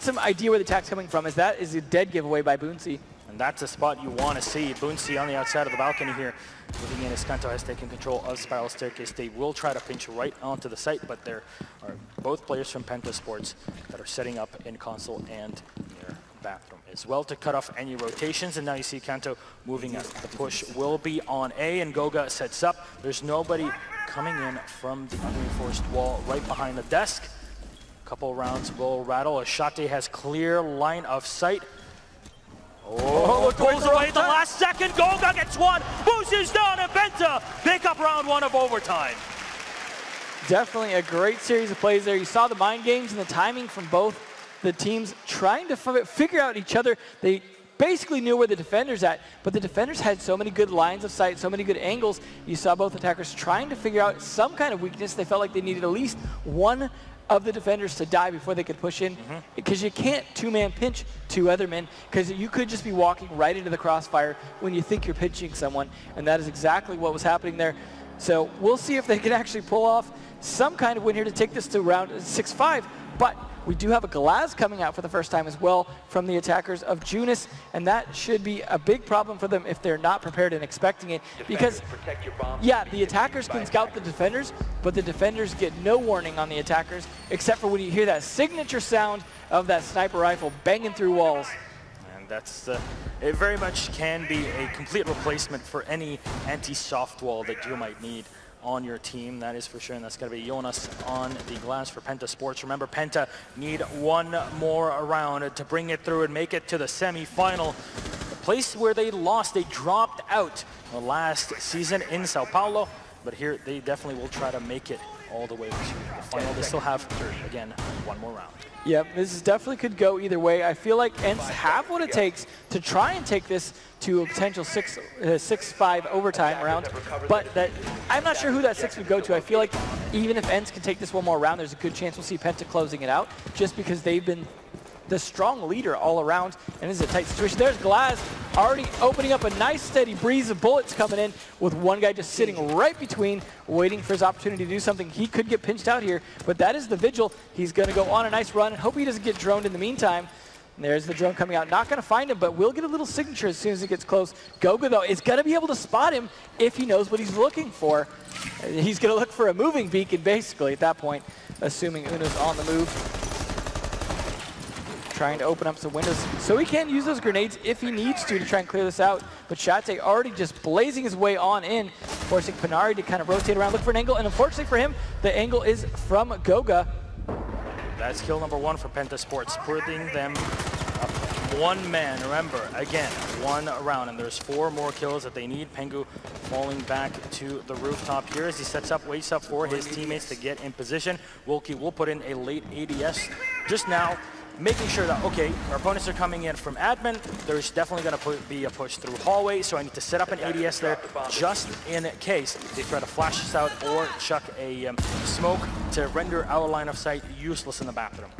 some idea where the attack's coming from, as that is a dead giveaway by Boonsy. And that's a spot you want to see. Boonsy on the outside of the balcony here. Moving in as Kanto has taken control of Spiral Staircase. They will try to pinch right onto the site, but there are both players from Penta Sports that are setting up in console and near bathroom as well to cut off any rotations. And now you see Kanto moving up. The push will be on A, and Goga sets up. There's nobody coming in from the unreinforced wall right behind the desk. A couple rounds will rattle as Shate has clear line of sight. Oh, pulls away the last second. Goga gets one. Boost is down, and Penta pick up round 1 of overtime. Definitely a great series of plays there. You saw the mind games and the timing from both the teams trying to figure out each other. They basically knew where the defender's at, but the defenders had so many good lines of sight, so many good angles. You saw both attackers trying to figure out some kind of weakness. They felt like they needed at least one of the defenders to die before they could push in, because you can't 2-man pinch 2 other men, because you could just be walking right into the crossfire when you think you're pinching someone, and that is exactly what was happening there. So we'll see if they can actually pull off some kind of win here to take this to round 6-5, but We do have a Glaz coming out for the first time as well from the attackers of Junis, and that should be a big problem for them if they're not prepared and expecting it. Because, yeah, the attackers can scout the defenders, but the defenders get no warning on the attackers, except for when you hear that signature sound of that sniper rifle banging through walls. That's it very much can be a complete replacement for any anti-soft wall that you might need on your team. That is for sure, and that's going to be Jonas on the glass for Penta Sports. Remember, Penta need one more round to bring it through and make it to the semi-final. The place where they lost, they dropped out the last season in Sao Paulo, but here they definitely will try to make it all the way to the final. They still have, again, one more round. Yep, this definitely could go either way. I feel like ENCE have what it takes to try and take this to a potential 6-5 overtime round, but I'm not sure who that 6 would go to. I feel like even if ENCE can take this one more round, there's a good chance we'll see Penta closing it out, just because they've been the strong leader all around, and this is a tight situation. There's Glaz already opening up a nice steady breeze of bullets coming in, with one guy just sitting right between, waiting for his opportunity to do something. He could get pinched out here, but that is the Vigil. He's going to go on a nice run and hope he doesn't get droned in the meantime. And there's the drone coming out. Not going to find him, but we'll get a little signature as soon as he gets close. Goga, though, is going to be able to spot him if he knows what he's looking for. He's going to look for a moving beacon, basically, at that point, assuming Uno's on the move. Trying to open up some windows so he can use those grenades if he needs to try and clear this out. But Shate already just blazing his way on in, forcing Panari to kind of rotate around, look for an angle, and unfortunately for him, the angle is from Goga. That's kill number 1 for Penta Sports, putting them up 1 man. Remember, again, 1 round, and there's 4 more kills that they need. Pengu falling back to the rooftop here as he waits up for his teammates to get in position. Wilkie will put in a late ADS just now, making sure that, okay, our opponents are coming in from admin. There's definitely going to be a push through hallway, so I need to set up an ADS there just in case they try to flash us out or chuck a smoke to render our line of sight useless in the bathroom.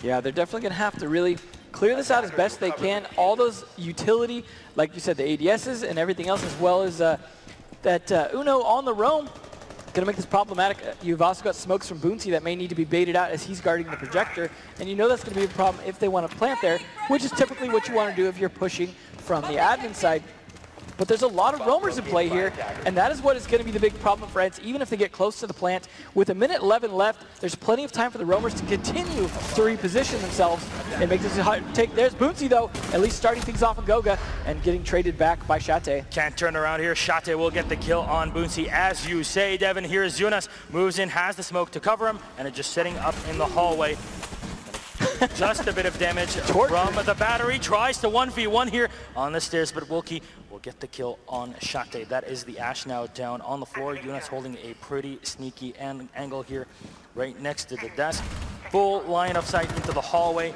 Yeah, they're definitely going to have to really clear this out as best they can. All those utility, like you said, the ADSs and everything else, as well as that Uno on the roam. Going to make this problematic. You've also got smokes from Boonty that may need to be baited out as he's guarding the projector, and you know that's going to be a problem if they want to plant there, which is typically what you want to do if you're pushing from the admin side. But there's a lot of roamers in play here, and that is what is going to be the big problem for ENCE, even if they get close to the plant. With 1:11 left, there's plenty of time for the roamers to continue to reposition themselves and make this a hard take. There's Boonty, though, at least starting things off on Goga and getting traded back by Shate. Can't turn around here. Shate will get the kill on Boonty, as you say, Devin. Here's Jonas, moves in, has the smoke to cover him, and it's just sitting up in the hallway. Just a bit of damage from the battery. Tries to 1v1 here on the stairs, but Wilkie will get the kill on Shate. That is the Ash now down on the floor. Jonas holding a pretty sneaky angle here right next to the desk. Full line of sight into the hallway.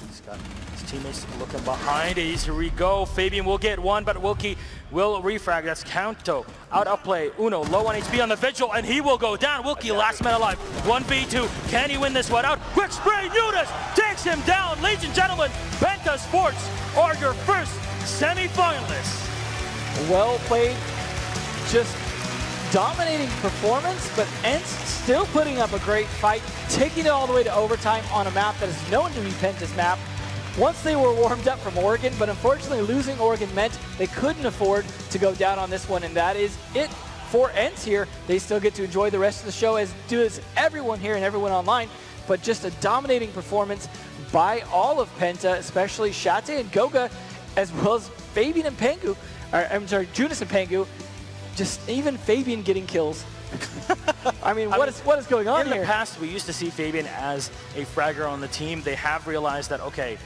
He's got his teammates looking behind. Here we go. Fabian will get one, but Wilkie will refrag. That's Kanto out of play. Uno low on HP on the Vigil, and he will go down. Wilkie last man alive. 1v2. Can he win this one out? Quick spray. Jonas takes him down. Ladies and gentlemen, Penta Sports are your first semi-finalists. Well played. Just dominating performance, but ENCE still putting up a great fight, taking it all the way to overtime on a map that is known to be Penta's map. Once they were warmed up from Oregon, but unfortunately losing Oregon meant they couldn't afford to go down on this one, and that is it for ENCE here. They still get to enjoy the rest of the show, as does everyone here and everyone online, but just a dominating performance by all of Penta, especially Shate and Goga, as well as Fabian and Pengu. I'm sorry, Junis and Pengu. Just even Fabian getting kills. I mean, what is going on here? In the past, we used to see Fabian as a fragger on the team. They have realized that, okay,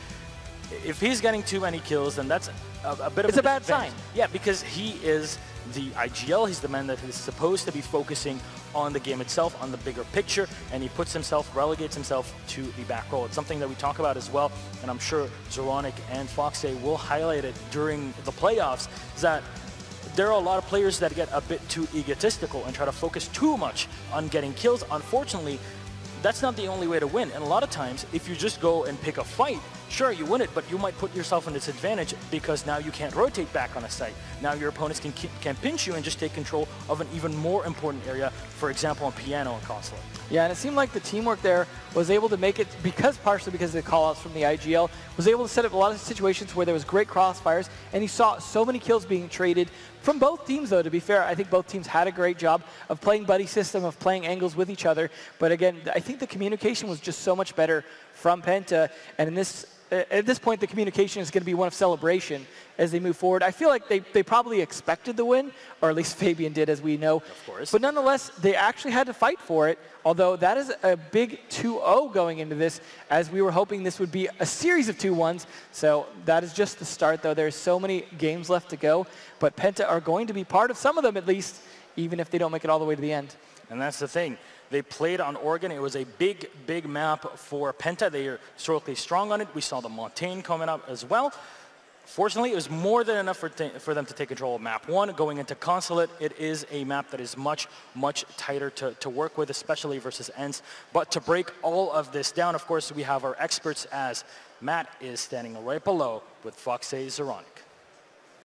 if he's getting too many kills, then that's a bit of it's a bad sign. Yeah, because he is the IGL. He's the man that is supposed to be focusing on the game itself, on the bigger picture, and he relegates himself to the back row. It's something that we talk about as well, and I'm sure Zoronic and Foxay will highlight it during the playoffs, is that there are a lot of players that get a bit too egotistical and try to focus too much on getting kills. Unfortunately, that's not the only way to win. And a lot of times, if you just go and pick a fight, sure, you win it, but you might put yourself in a disadvantage because now you can't rotate back on a site. Now your opponents can pinch you and just take control of an even more important area, for example, on piano and console. Yeah, and it seemed like the teamwork there was able to make it, partially because of the call-outs from the IGL, was able to set up a lot of situations where there was great crossfires, and you saw so many kills being traded from both teams, though, to be fair. I think both teams had a great job of playing buddy system, of playing angles with each other. But again, I think the communication was just so much better from Penta, and at this point, the communication is going to be one of celebration as they move forward. I feel like they probably expected the win, or at least Fabian did, as we know. Of course. But nonetheless, they actually had to fight for it, although that is a big 2-0 going into this, as we were hoping this would be a series of 2-1s. So that is just the start, though. There's so many games left to go, but Penta are going to be part of some of them, at least, even if they don't make it all the way to the end. And that's the thing. They played on Oregon. It was a big, big map for Penta. They are historically strong on it. We saw the Montaigne coming up as well. Fortunately, it was more than enough for them to take control of map 1. Going into Consulate, it is a map that is much, much tighter to work with, especially versus ENCE. But to break all of this down, of course, we have our experts, as Matt is standing right below with Foxay Zeronic.